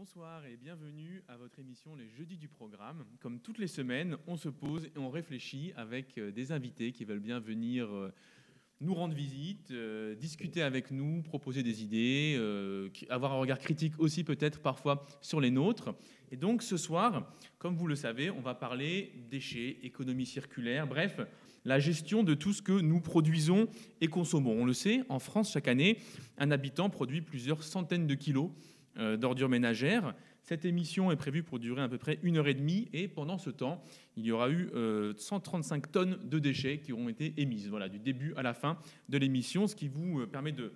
Bonsoir et bienvenue à votre émission Les Jeudis du Programme. Comme toutes les semaines, on se pose et on réfléchit avec des invités qui veulent bien venir nous rendre visite, discuter avec nous, proposer des idées, avoir un regard critique aussi peut-être parfois sur les nôtres. Et donc ce soir, comme vous le savez, on va parler déchets, économie circulaire, bref, la gestion de tout ce que nous produisons et consommons. On le sait, en France, chaque année, un habitant produit plusieurs centaines de kilos d'ordures ménagères. Cette émission est prévue pour durer à peu près 1h30 et pendant ce temps, il y aura eu 135 tonnes de déchets qui auront été émises, voilà, du début à la fin de l'émission, ce qui vous permet de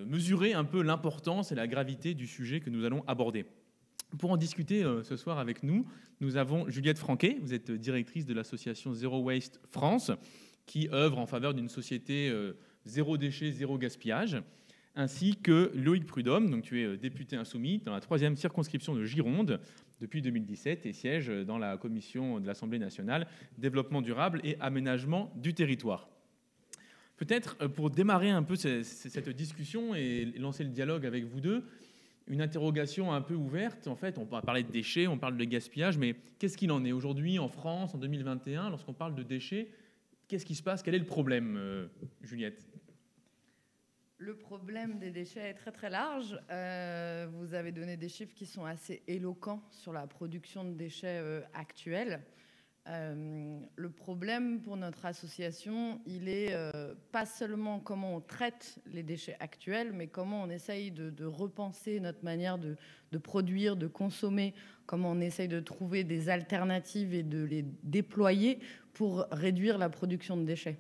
mesurer un peu l'importance et la gravité du sujet que nous allons aborder. Pour en discuter ce soir avec nous, nous avons Juliette Franquet, vous êtes directrice de l'association Zero Waste France, qui œuvre en faveur d'une société zéro déchet, zéro gaspillage, ainsi que Loïc Prudhomme, donc tu es député insoumis dans la 3e circonscription de Gironde depuis 2017 et siège dans la commission de l'Assemblée nationale développement durable et aménagement du territoire. Peut-être pour démarrer un peu cette discussion et lancer le dialogue avec vous deux, une interrogation un peu ouverte. En fait, on va parler de déchets, on parle de gaspillage, mais qu'est-ce qu'il en est aujourd'hui en France en 2021 lorsqu'on parle de déchets? Qu'est-ce qui se passe? Quel est le problème, Juliette? Le problème des déchets est très très large. Vous avez donné des chiffres qui sont assez éloquents sur la production de déchets actuelle. Le problème pour notre association, il est pas seulement comment on traite les déchets actuels, mais comment on essaye de repenser notre manière de produire, de consommer, comment on essaye de trouver des alternatives et de les déployer pour réduire la production de déchets.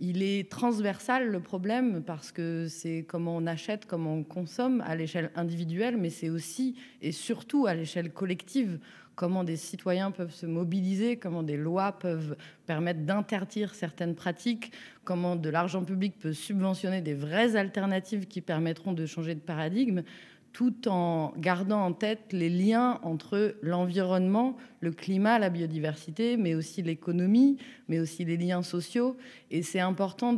Il est transversal le problème parce que c'est comment on achète, comment on consomme à l'échelle individuelle, mais c'est aussi et surtout à l'échelle collective, comment des citoyens peuvent se mobiliser, comment des lois peuvent permettre d'interdire certaines pratiques, comment de l'argent public peut subventionner des vraies alternatives qui permettront de changer de paradigme, tout en gardant en tête les liens entre l'environnement, le climat, la biodiversité, mais aussi l'économie, mais aussi les liens sociaux. Et c'est important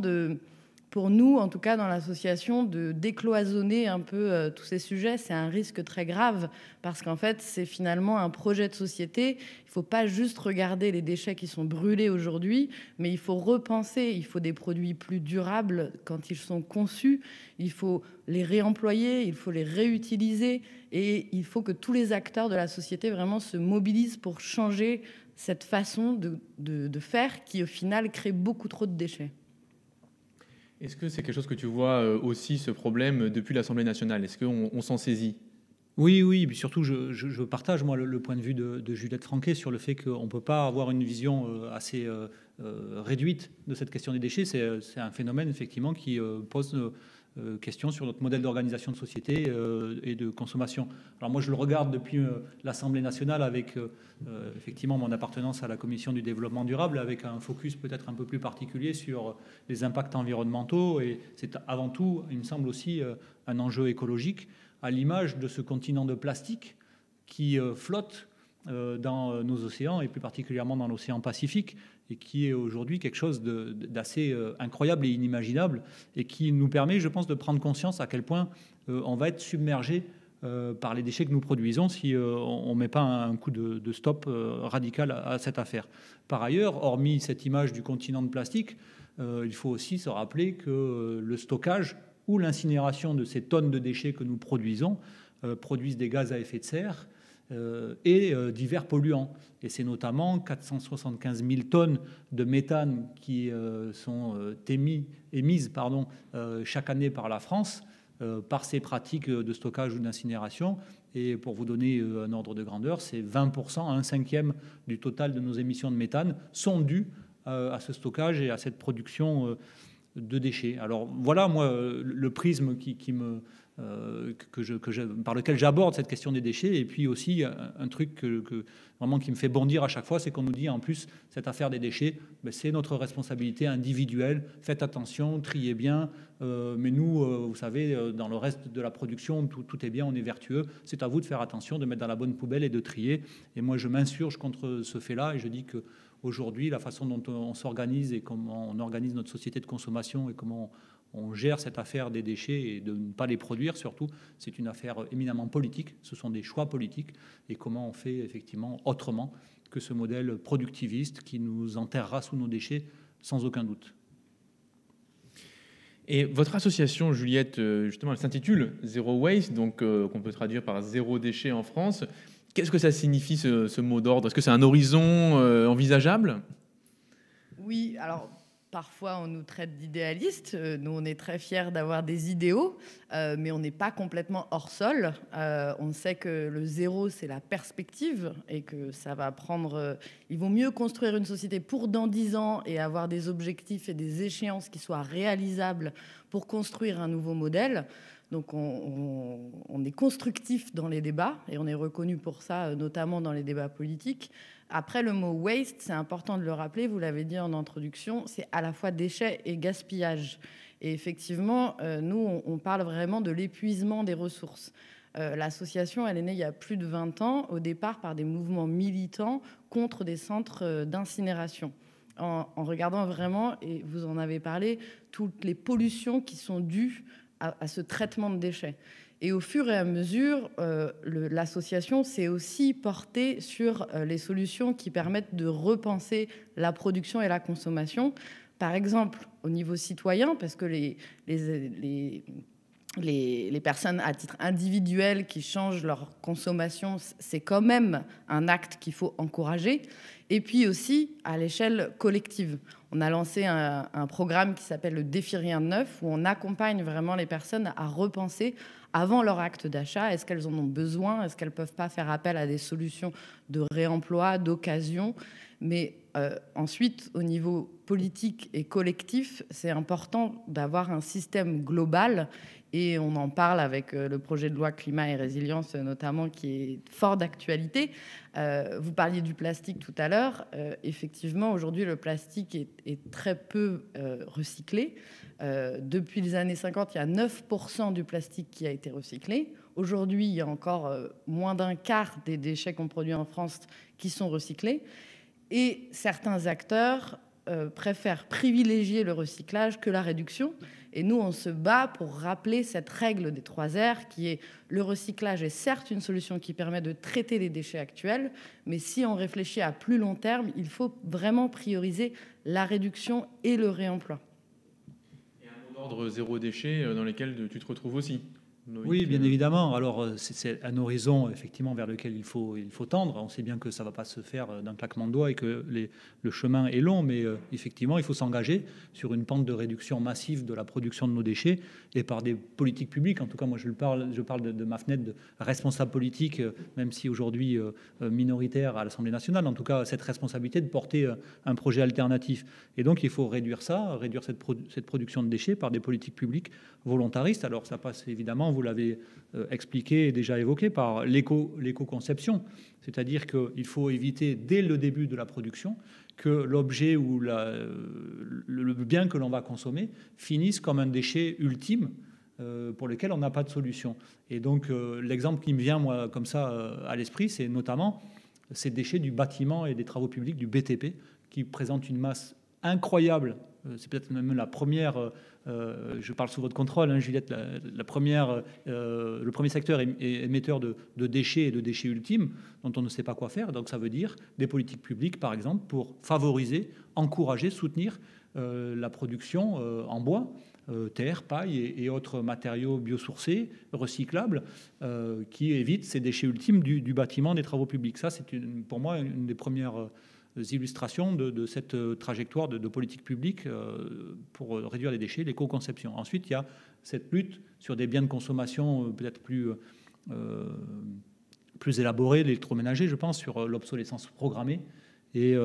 pour nous, en tout cas dans l'association, de décloisonner un peu tous ces sujets. C'est un risque très grave parce qu'en fait, c'est finalement un projet de société. Il ne faut pas juste regarder les déchets qui sont brûlés aujourd'hui, mais il faut repenser. Il faut des produits plus durables quand ils sont conçus. Il faut les réemployer, il faut les réutiliser et il faut que tous les acteurs de la société vraiment se mobilisent pour changer cette façon de faire qui, au final, crée beaucoup trop de déchets. Est-ce que c'est quelque chose que tu vois aussi, ce problème, depuis l'Assemblée nationale? Est-ce qu'on s'en saisit? Oui, et puis surtout, je partage moi le point de vue de Juliette Franquet sur le fait qu'on ne peut pas avoir une vision assez réduite de cette question des déchets. C'est un phénomène effectivement qui pose question sur notre modèle d'organisation de société et de consommation. Alors moi, je le regarde depuis l'Assemblée nationale avec effectivement mon appartenance à la commission du développement durable, avec un focus peut-être un peu plus particulier sur les impacts environnementaux. Et c'est avant tout, il me semble aussi, un enjeu écologique, à l'image de ce continent de plastique qui flotte dans nos océans et plus particulièrement dans l'océan Pacifique et qui est aujourd'hui quelque chose d'assez incroyable et inimaginable et qui nous permet, je pense, de prendre conscience à quel point on va être submergé par les déchets que nous produisons si on ne met pas un coup de stop radical à cette affaire. Par ailleurs, hormis cette image du continent de plastique, il faut aussi se rappeler que le stockage ou l'incinération de ces tonnes de déchets que nous produisons produisent des gaz à effet de serre et divers polluants. Et c'est notamment 475 000 tonnes de méthane qui sont émises chaque année par la France par ces pratiques de stockage ou d'incinération. Et pour vous donner un ordre de grandeur, c'est 20%, 1/5 du total de nos émissions de méthane sont dues à ce stockage et à cette production de déchets. Alors voilà, moi, le prisme par lequel j'aborde cette question des déchets. Et puis aussi, un truc vraiment qui me fait bondir à chaque fois, c'est qu'on nous dit en plus, cette affaire des déchets, c'est notre responsabilité individuelle. Faites attention, triez bien. Mais nous, vous savez, dans le reste de la production, tout est bien, on est vertueux. C'est à vous de faire attention, de mettre dans la bonne poubelle et de trier. Et moi, je m'insurge contre ce fait-là et je dis que aujourd'hui, la façon dont on s'organise et comment on organise notre société de consommation et comment on gère cette affaire des déchets et de ne pas les produire, surtout, c'est une affaire éminemment politique. Ce sont des choix politiques. Et comment on fait effectivement autrement que ce modèle productiviste qui nous enterrera sous nos déchets, sans aucun doute. Et votre association, Juliette, justement, elle s'intitule Zero Waste, donc qu'on peut traduire par zéro déchet en France. Qu'est-ce que ça signifie ce mot d'ordre? Est-ce que c'est un horizon envisageable? Oui, alors parfois on nous traite d'idéalistes. Nous, on est très fiers d'avoir des idéaux, mais on n'est pas complètement hors sol. On sait que le zéro, c'est la perspective et que ça va prendre... il vaut mieux construire une société pour dans 10 ans et avoir des objectifs et des échéances qui soient réalisables pour construire un nouveau modèle. Donc on est constructif dans les débats et on est reconnu pour ça, notamment dans les débats politiques. Après, le mot waste, c'est important de le rappeler, vous l'avez dit en introduction, c'est à la fois déchets et gaspillage. Et effectivement, nous, on parle vraiment de l'épuisement des ressources. L'association, elle est née il y a plus de 20 ans, au départ par des mouvements militants contre des centres d'incinération. En regardant vraiment, et vous en avez parlé, toutes les pollutions qui sont dues à ce traitement de déchets. Et au fur et à mesure, l'association s'est aussi portée sur les solutions qui permettent de repenser la production et la consommation. Par exemple, au niveau citoyen, parce que les personnes à titre individuel qui changent leur consommation, c'est quand même un acte qu'il faut encourager. Et puis aussi à l'échelle collective. On a lancé un programme qui s'appelle le Défi Rien de Neuf, où on accompagne vraiment les personnes à repenser avant leur acte d'achat. Est-ce qu'elles en ont besoin? Est-ce qu'elles ne peuvent pas faire appel à des solutions de réemploi, d'occasion? Mais ensuite, au niveau politique et collectif, c'est important d'avoir un système global. Et on en parle avec le projet de loi climat et résilience notamment, qui est fort d'actualité. Vous parliez du plastique tout à l'heure. Effectivement, aujourd'hui, le plastique est très peu recyclé. Depuis les années 50, il y a 9% du plastique qui a été recyclé. Aujourd'hui, il y a encore moins d'un quart des déchets qu'on produit en France qui sont recyclés. Et certains acteurs préfèrent privilégier le recyclage que la réduction. Et nous, on se bat pour rappeler cette règle des 3 R qui est le recyclage est certes une solution qui permet de traiter les déchets actuels, mais si on réfléchit à plus long terme, il faut vraiment prioriser la réduction et le réemploi. Et un mot d'ordre zéro déchet dans lequel tu te retrouves aussi. Oui, bien évidemment. Alors, c'est un horizon, effectivement, vers lequel il faut tendre. On sait bien que ça ne va pas se faire d'un claquement de doigts et que le chemin est long, mais effectivement, il faut s'engager sur une pente de réduction massive de la production de nos déchets et par des politiques publiques. En tout cas, moi, je parle de ma fenêtre de responsable politique, même si aujourd'hui minoritaire à l'Assemblée nationale. En tout cas, cette responsabilité de porter un projet alternatif. Et donc, il faut réduire cette production de déchets par des politiques publiques volontaristes. Alors, ça passe évidemment, vous l'avez expliqué et déjà évoqué, par l'éco-conception. C'est-à-dire qu'il faut éviter dès le début de la production que l'objet ou le bien que l'on va consommer finisse comme un déchet ultime pour lequel on n'a pas de solution. Et donc l'exemple qui me vient, moi, comme ça à l'esprit, c'est notamment ces déchets du bâtiment et des travaux publics, du BTP, qui présentent une masse incroyable. C'est peut-être même la première, je parle sous votre contrôle, hein, Juliette, le premier secteur émetteur de déchets et de déchets ultimes dont on ne sait pas quoi faire. Donc ça veut dire des politiques publiques, par exemple, pour favoriser, encourager, soutenir la production en bois, terre, paille et autres matériaux biosourcés, recyclables, qui évitent ces déchets ultimes du bâtiment, des travaux publics. Ça, c'est pour moi une des premières illustrations de cette trajectoire de politique publique pour réduire les déchets, l'éco-conception. Ensuite, il y a cette lutte sur des biens de consommation peut-être plus élaborés, l'électroménager, je pense, sur l'obsolescence programmée et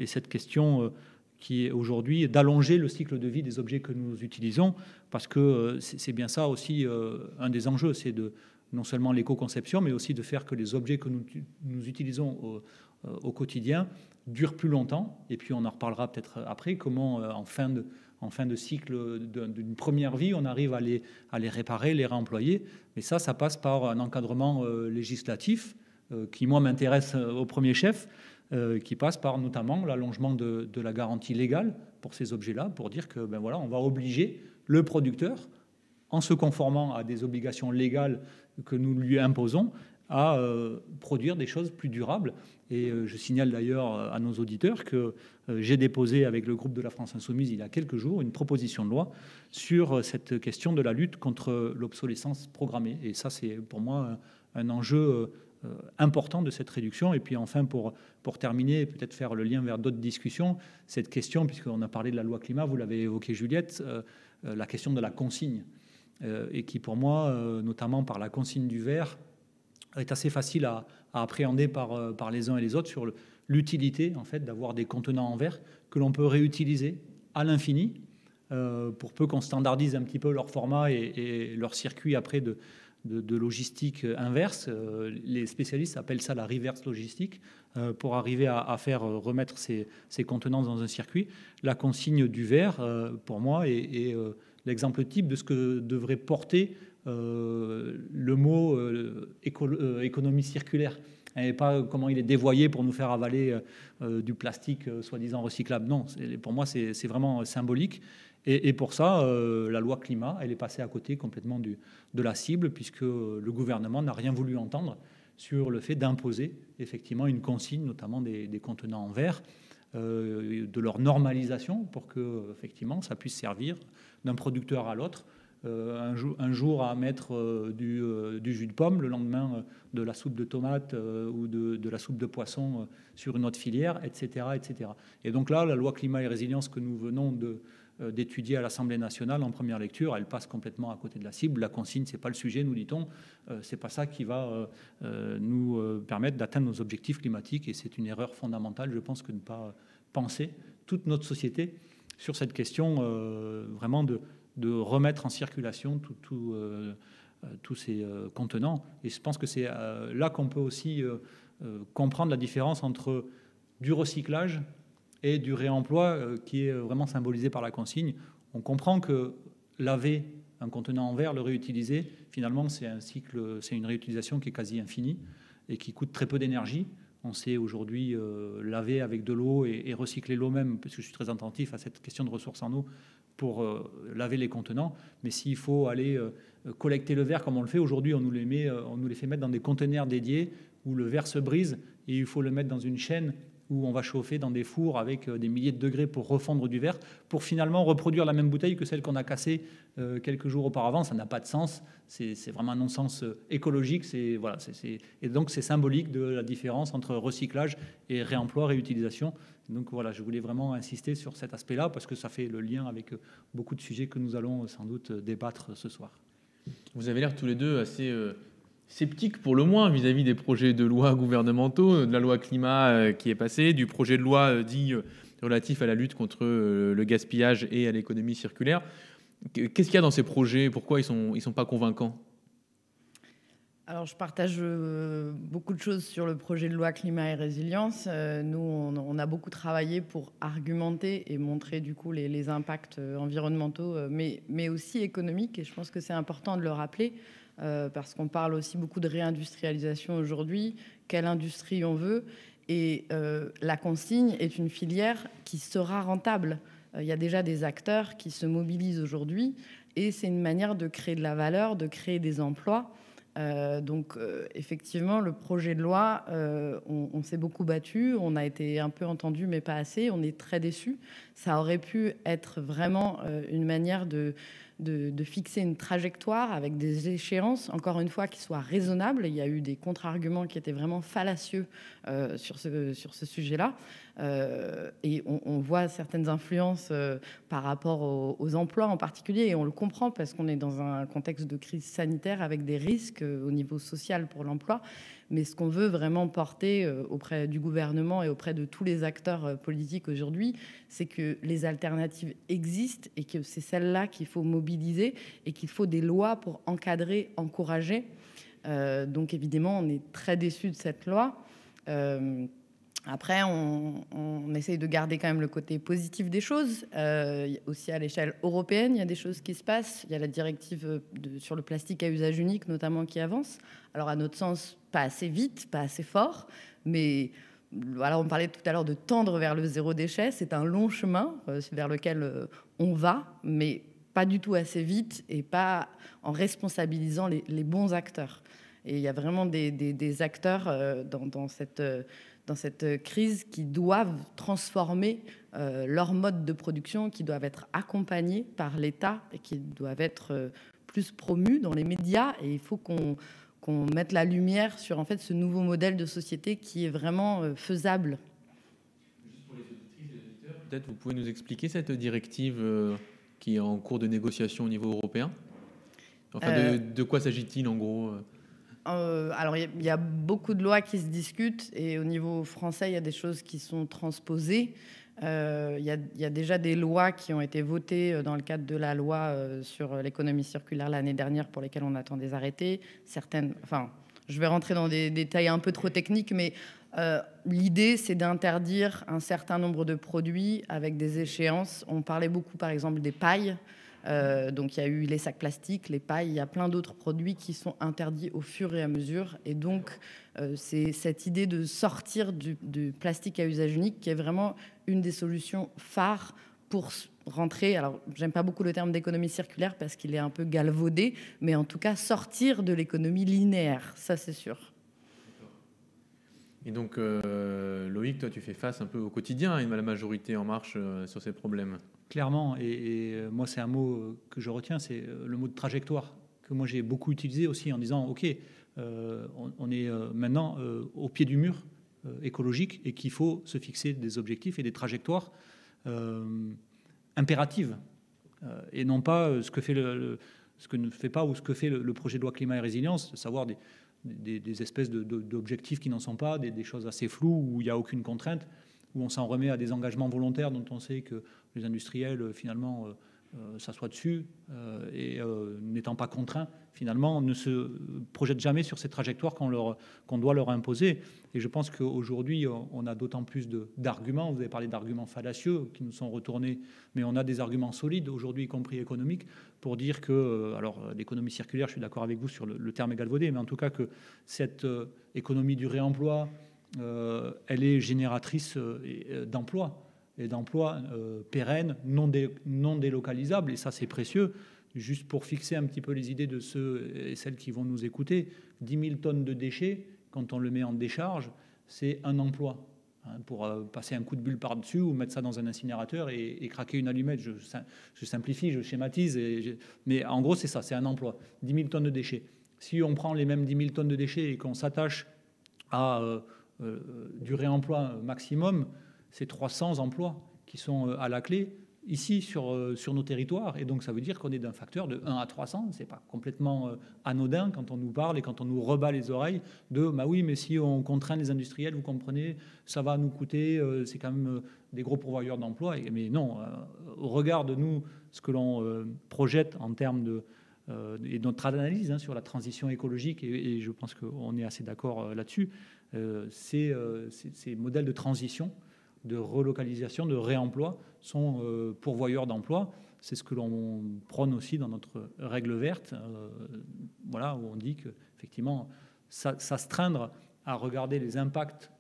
cette question qui est aujourd'hui d'allonger le cycle de vie des objets que nous utilisons, parce que c'est bien ça aussi un des enjeux, c'est de non seulement l'éco-conception, mais aussi de faire que les objets que nous utilisons au quotidien durent plus longtemps. Et puis on en reparlera peut-être après, comment en fin de cycle d'une première vie, on arrive à les réparer, les réemployer. Mais ça passe par un encadrement législatif qui, moi, m'intéresse au premier chef, qui passe par notamment l'allongement de la garantie légale pour ces objets-là, pour dire que voilà, on va obliger le producteur, en se conformant à des obligations légales que nous lui imposons, à produire des choses plus durables. Et je signale d'ailleurs à nos auditeurs que j'ai déposé avec le groupe de la France Insoumise il y a quelques jours une proposition de loi sur cette question de la lutte contre l'obsolescence programmée. Et ça, c'est pour moi un enjeu important de cette réduction. Et puis enfin, pour terminer, peut-être faire le lien vers d'autres discussions, cette question, puisqu'on a parlé de la loi climat, vous l'avez évoqué Juliette, la question de la consigne, et qui pour moi, notamment par la consigne du verre, est assez facile à appréhender par les uns et les autres sur l'utilité en fait d'avoir des contenants en verre que l'on peut réutiliser à l'infini, pour peu qu'on standardise un petit peu leur format et leur circuit après de logistique inverse. Les spécialistes appellent ça la reverse logistique, pour arriver à faire remettre ces contenants dans un circuit. La consigne du verre, pour moi, est l'exemple type de ce que devrait porter le mot économie circulaire, et pas comment il est dévoyé pour nous faire avaler du plastique soi-disant recyclable. Non, pour moi, c'est vraiment symbolique. Et pour ça, la loi climat, elle est passée à côté complètement de la cible, puisque le gouvernement n'a rien voulu entendre sur le fait d'imposer effectivement une consigne, notamment des contenants en verre, de leur normalisation pour que effectivement ça puisse servir d'un producteur à l'autre. Un jour à mettre du jus de pomme, le lendemain de la soupe de tomate ou de la soupe de poisson sur une autre filière, etc., etc. Et donc là, la loi climat et résilience que nous venons d'étudier à l'Assemblée nationale en première lecture, elle passe complètement à côté de la cible. La consigne, c'est pas le sujet, nous dit-on. C'est pas ça qui va nous permettre d'atteindre nos objectifs climatiques, et c'est une erreur fondamentale, je pense, que de ne pas penser toute notre société sur cette question vraiment de remettre en circulation tous ces contenants. Et je pense que c'est là qu'on peut aussi comprendre la différence entre du recyclage et du réemploi, qui est vraiment symbolisé par la consigne. On comprend que laver un contenant en verre, le réutiliser, finalement, c'est un cycle, c'est une réutilisation qui est quasi infinie et qui coûte très peu d'énergie. On sait aujourd'hui laver avec de l'eau et recycler l'eau même, parce que je suis très attentif à cette question de ressources en eau, pour laver les contenants. Mais s'il faut aller collecter le verre comme on le fait aujourd'hui, on nous les fait mettre dans des conteneurs dédiés où le verre se brise et il faut le mettre dans une chaîne où on va chauffer dans des fours avec des milliers de degrés pour refondre du verre, pour finalement reproduire la même bouteille que celle qu'on a cassée quelques jours auparavant. Ça n'a pas de sens. C'est vraiment un non-sens écologique. Et donc c'est symbolique de la différence entre recyclage et réemploi, réutilisation. Donc voilà, je voulais vraiment insister sur cet aspect-là parce que ça fait le lien avec beaucoup de sujets que nous allons sans doute débattre ce soir. Vous avez l'air tous les deux assez sceptiques pour le moins vis-à-vis des projets de loi gouvernementaux, de la loi climat qui est passée, du projet de loi dit relatif à la lutte contre le gaspillage et à l'économie circulaire. Qu'est-ce qu'il y a dans ces projets? Pourquoi ils sont pas convaincants? Alors, je partage beaucoup de choses sur le projet de loi climat et résilience. Nous, on a beaucoup travaillé pour argumenter et montrer du coup les impacts environnementaux, mais aussi économiques. Et je pense que c'est important de le rappeler parce qu'on parle aussi beaucoup de réindustrialisation aujourd'hui. Quelle industrie on veut? Et la consigne est une filière qui sera rentable. Il y a déjà des acteurs qui se mobilisent aujourd'hui et c'est une manière de créer de la valeur, de créer des emplois. Donc effectivement, le projet de loi, on s'est beaucoup battu, on a été un peu entendu, mais pas assez. On est très déçus. Ça aurait pu être vraiment une manière de fixer une trajectoire avec des échéances, encore une fois, qui soient raisonnables. Il y a eu des contre-arguments qui étaient vraiment fallacieux sur ce sujet-là. Et on voit certaines influences par rapport aux emplois en particulier, et on le comprend parce qu'on est dans un contexte de crise sanitaire avec des risques au niveau social pour l'emploi. Mais ce qu'on veut vraiment porter auprès du gouvernement et auprès de tous les acteurs politiques aujourd'hui, c'est que les alternatives existent et que c'est celles-là qu'il faut mobiliser et qu'il faut des lois pour encadrer, encourager. Donc évidemment, on est très déçus de cette loi. Après, on essaye de garder quand même le côté positif des choses. Aussi à l'échelle européenne, il y a des choses qui se passent. Il y a la directive sur le plastique à usage unique, notamment, qui avance. Alors, à notre sens, pas assez vite, pas assez fort. Mais voilà, on parlait tout à l'heure de tendre vers le zéro déchet. C'est un long chemin vers lequel on va. Mais pas du tout assez vite et pas en responsabilisant les bons acteurs. Et il y a vraiment des acteurs dans cette crise qui doivent transformer leur mode de production, qui doivent être accompagnés par l'État et qui doivent être plus promus dans les médias. Et il faut qu'on mette la lumière sur en fait, ce nouveau modèle de société qui est vraiment faisable. Juste pour les auditrices et les auditeurs, peut-être vous pouvez nous expliquer cette directive qui est en cours de négociation au niveau européen. Enfin, de quoi s'agit-il en gros? Alors, il y a beaucoup de lois qui se discutent et au niveau français, il y a des choses qui sont transposées. Il y a déjà des lois qui ont été votées dans le cadre de la loi sur l'économie circulaire l'année dernière pour lesquelles on attend des arrêtés. Certaines, enfin, je vais rentrer dans des détails un peu trop techniques, mais l'idée, c'est d'interdire un certain nombre de produits avec des échéances. On parlait beaucoup, par exemple, des pailles. Donc il y a eu les sacs plastiques, les pailles, il y a plein d'autres produits qui sont interdits au fur et à mesure. Et donc c'est cette idée de sortir du plastique à usage unique qui est vraiment une des solutions phares pour rentrer, alors j'aime pas beaucoup le terme d'économie circulaire parce qu'il est un peu galvaudé, mais en tout cas sortir de l'économie linéaire, ça c'est sûr. Et donc Loïc, toi tu fais face un peu au quotidien à la majorité En Marche sur ces problèmes. Clairement, et moi c'est un mot que je retiens, c'est le mot de trajectoire, que moi j'ai beaucoup utilisé aussi en disant ok, on est maintenant au pied du mur écologique et qu'il faut se fixer des objectifs et des trajectoires impératives et non pas ce que ne fait pas ou ce que fait le projet de loi climat et résilience, de savoir des espèces d'objectifs qui n'en sont pas, des choses assez floues où il n'y a aucune contrainte, où on s'en remet à des engagements volontaires dont on sait que les industriels, finalement, s'assoient dessus et n'étant pas contraints, finalement, ne se projettent jamais sur ces trajectoires qu'on doit leur imposer. Et je pense qu'aujourd'hui, on a d'autant plus d'arguments. Vous avez parlé d'arguments fallacieux qui nous sont retournés, mais on a des arguments solides, aujourd'hui, y compris économiques, pour dire que, alors l'économie circulaire, je suis d'accord avec vous sur le terme est galvaudé, mais en tout cas que cette économie du réemploi, elle est génératrice d'emplois. Et d'emplois pérennes, non délocalisables, et ça c'est précieux. Juste pour fixer un petit peu les idées de ceux et celles qui vont nous écouter, 10 000 tonnes de déchets, quand on le met en décharge, c'est un emploi. Pour passer un coup de bulle par-dessus ou mettre ça dans un incinérateur et craquer une allumette. Je simplifie, je schématise, mais en gros c'est ça, c'est un emploi. 10 000 tonnes de déchets. Si on prend les mêmes 10 000 tonnes de déchets et qu'on s'attache à du réemploi maximum, c'est 300 emplois qui sont à la clé ici sur nos territoires. Et donc ça veut dire qu'on est d'un facteur de 1 à 300. C'est pas complètement anodin quand on nous parle et quand on nous rebat les oreilles de bah oui, mais si on contraint les industriels, vous comprenez, ça va nous coûter, c'est quand même des gros pourvoyeurs d'emplois. Mais non, au regard de nous, ce que l'on projette en termes et notre analyse sur la transition écologique, et je pense qu'on est assez d'accord là-dessus, ces modèles de transition, de relocalisation, de réemploi sont pourvoyeurs d'emplois. C'est ce que l'on prône aussi dans notre règle verte, voilà, où on dit qu'effectivement, s'astreindre à regarder les impacts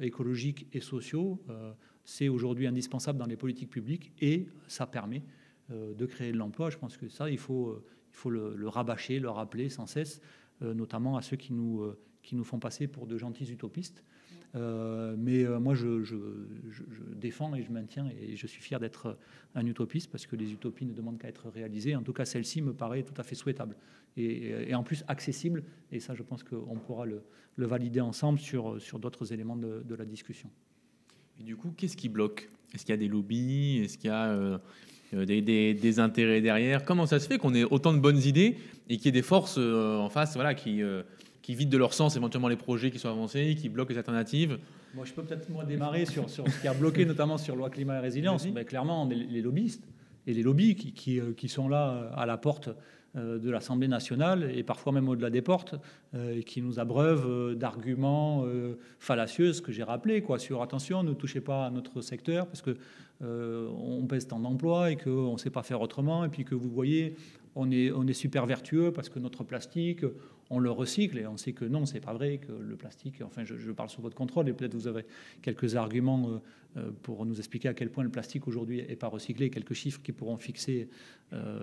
écologiques et sociaux, c'est aujourd'hui indispensable dans les politiques publiques et ça permet de créer de l'emploi. Je pense que ça, il faut le rabâcher, le rappeler sans cesse, notamment à ceux qui nous font passer pour de gentils utopistes. Mais moi, je défends et je maintiens et je suis fier d'être un utopiste parce que les utopies ne demandent qu'à être réalisées. En tout cas, celle-ci me paraît tout à fait souhaitable et en plus accessible. Et ça, je pense qu'on pourra le valider ensemble sur d'autres éléments de la discussion. Et du coup, qu'est-ce qui bloque? Est-ce qu'il y a des lobbies? Est-ce qu'il y a des intérêts derrière? Comment ça se fait qu'on ait autant de bonnes idées et qu'il y ait des forces en face, voilà, qui vident de leur sens éventuellement les projets qui sont avancés, qui bloquent les alternatives? Moi, je peux peut-être démarrer sur ce qui a bloqué, notamment sur loi climat et résilience. Ben, clairement, les lobbyistes et les lobbies qui sont là à la porte de l'Assemblée nationale et parfois même au-delà des portes, qui nous abreuvent d'arguments fallacieux, ce que j'ai rappelé, sur attention, ne touchez pas à notre secteur parce que on pèse tant d'emplois et qu'on ne sait pas faire autrement, et puis que vous voyez, on est super vertueux parce que notre plastique, on le recycle, et on sait que non, c'est pas vrai, que le plastique, enfin je parle sous votre contrôle, et peut-être vous avez quelques arguments pour nous expliquer à quel point le plastique aujourd'hui n'est pas recyclé, quelques chiffres qui pourront fixer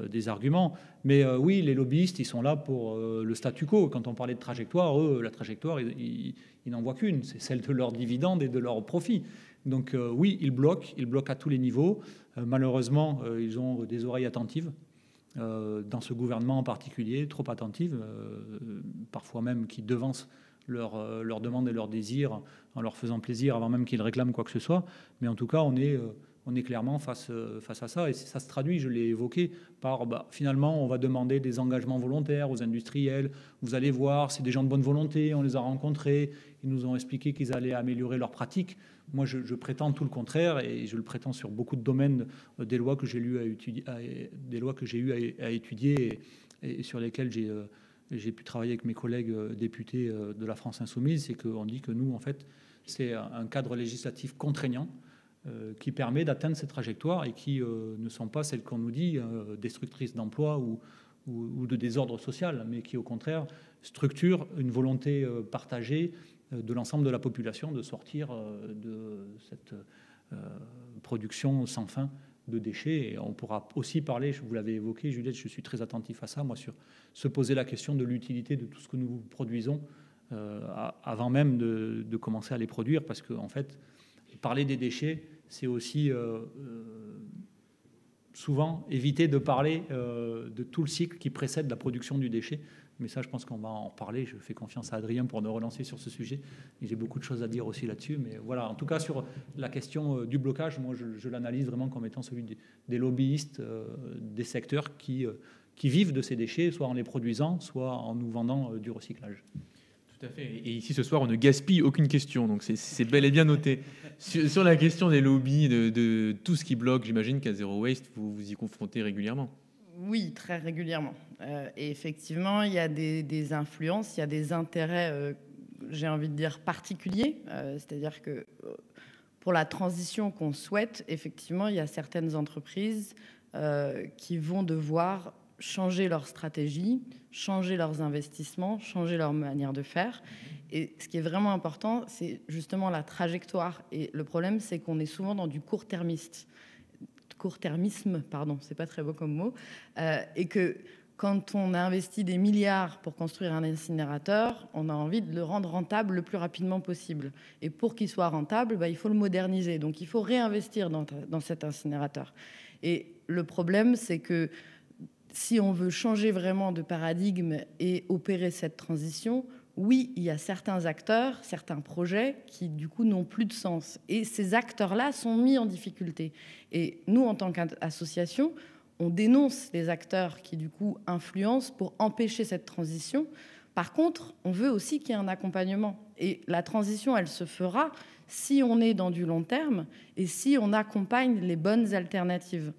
des arguments. Mais oui, les lobbyistes, ils sont là pour le statu quo. Quand on parlait de trajectoire, eux, la trajectoire, ils n'en voient qu'une, c'est celle de leurs dividendes et de leurs profits. Donc oui, ils bloquent à tous les niveaux. Malheureusement, ils ont des oreilles attentives. Dans ce gouvernement en particulier, trop attentives, parfois même qui devancent leurs demandes et leurs désirs en leur faisant plaisir avant même qu'ils réclament quoi que ce soit. Mais en tout cas, on est clairement face à ça, et ça se traduit, je l'ai évoqué, par finalement on va demander des engagements volontaires aux industriels. Vous allez voir, c'est des gens de bonne volonté, on les a rencontrés, ils nous ont expliqué qu'ils allaient améliorer leurs pratiques. Moi, je prétends tout le contraire, et je le prétends sur beaucoup de domaines des lois que j'ai eu à étudier et sur lesquelles j'ai pu travailler avec mes collègues députés de la France Insoumise. C'est qu'on dit que nous, en fait, c'est un cadre législatif contraignant qui permet d'atteindre ces trajectoires et qui ne sont pas celles qu'on nous dit destructrices d'emplois ou de désordre social, mais qui, au contraire, structurent une volonté partagée de l'ensemble de la population de sortir de cette production sans fin de déchets. Et on pourra aussi parler, vous l'avez évoqué, Juliette, je suis très attentif à ça, moi, sur se poser la question de l'utilité de tout ce que nous produisons avant même de commencer à les produire, parce qu'en fait, parler des déchets, c'est aussi souvent éviter de parler de tout le cycle qui précède la production du déchet. Mais ça, je pense qu'on va en parler. Je fais confiance à Adrien pour nous relancer sur ce sujet. Et j'ai beaucoup de choses à dire aussi là-dessus. Mais voilà, en tout cas, sur la question du blocage, moi, je l'analyse vraiment comme étant celui des lobbyistes, des secteurs qui vivent de ces déchets, soit en les produisant, soit en nous vendant du recyclage. Tout à fait. Et ici, ce soir, on ne gaspille aucune question. Donc, c'est bel et bien noté. Sur la question des lobbies, de tout ce qui bloque, j'imagine qu'à Zero Waste, vous y confrontez régulièrement. Oui, très régulièrement. Et effectivement, il y a des influences, il y a des intérêts, j'ai envie de dire, particuliers. C'est-à-dire que pour la transition qu'on souhaite, effectivement, il y a certaines entreprises qui vont devoir changer leur stratégie, changer leurs investissements, changer leur manière de faire. Et ce qui est vraiment important, c'est justement la trajectoire. Et le problème, c'est qu'on est souvent dans du court-termisme, pardon, c'est pas très beau comme mot, et que quand on a investi des milliards pour construire un incinérateur, on a envie de le rendre rentable le plus rapidement possible. Et pour qu'il soit rentable, il faut le moderniser. Donc il faut réinvestir dans cet incinérateur. Et le problème, c'est que si on veut changer vraiment de paradigme et opérer cette transition, oui, il y a certains acteurs, certains projets qui, du coup, n'ont plus de sens. Et ces acteurs-là sont mis en difficulté. Et nous, en tant qu'association, on dénonce les acteurs qui, du coup, influencent pour empêcher cette transition. Par contre, on veut aussi qu'il y ait un accompagnement. Et la transition, elle se fera si on est dans du long terme et si on accompagne les bonnes alternatives.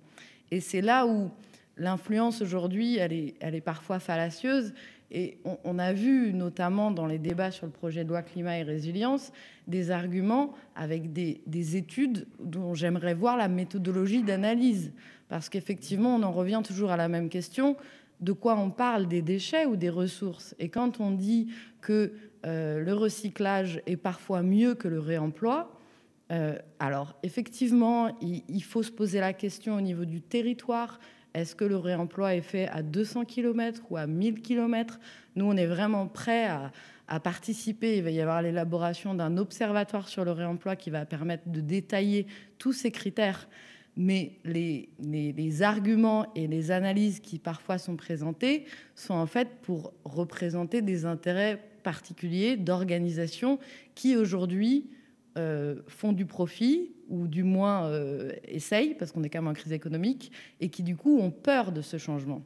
Et c'est là où l'influence, aujourd'hui, elle est parfois fallacieuse. Et on a vu, notamment dans les débats sur le projet de loi climat et résilience, des arguments avec des études dont j'aimerais voir la méthodologie d'analyse. Parce qu'effectivement, on en revient toujours à la même question. De quoi on parle, des déchets ou des ressources? Et quand on dit que le recyclage est parfois mieux que le réemploi, alors effectivement, il faut se poser la question au niveau du territoire. Est-ce que le réemploi est fait à 200 km ou à 1000 km? Nous, on est vraiment prêts à participer. Il va y avoir l'élaboration d'un observatoire sur le réemploi qui va permettre de détailler tous ces critères. Mais les arguments et les analyses qui parfois sont présentés sont en fait pour représenter des intérêts particuliers d'organisations qui aujourd'hui font du profit, ou du moins essayent, parce qu'on est quand même en crise économique, et qui du coup ont peur de ce changement.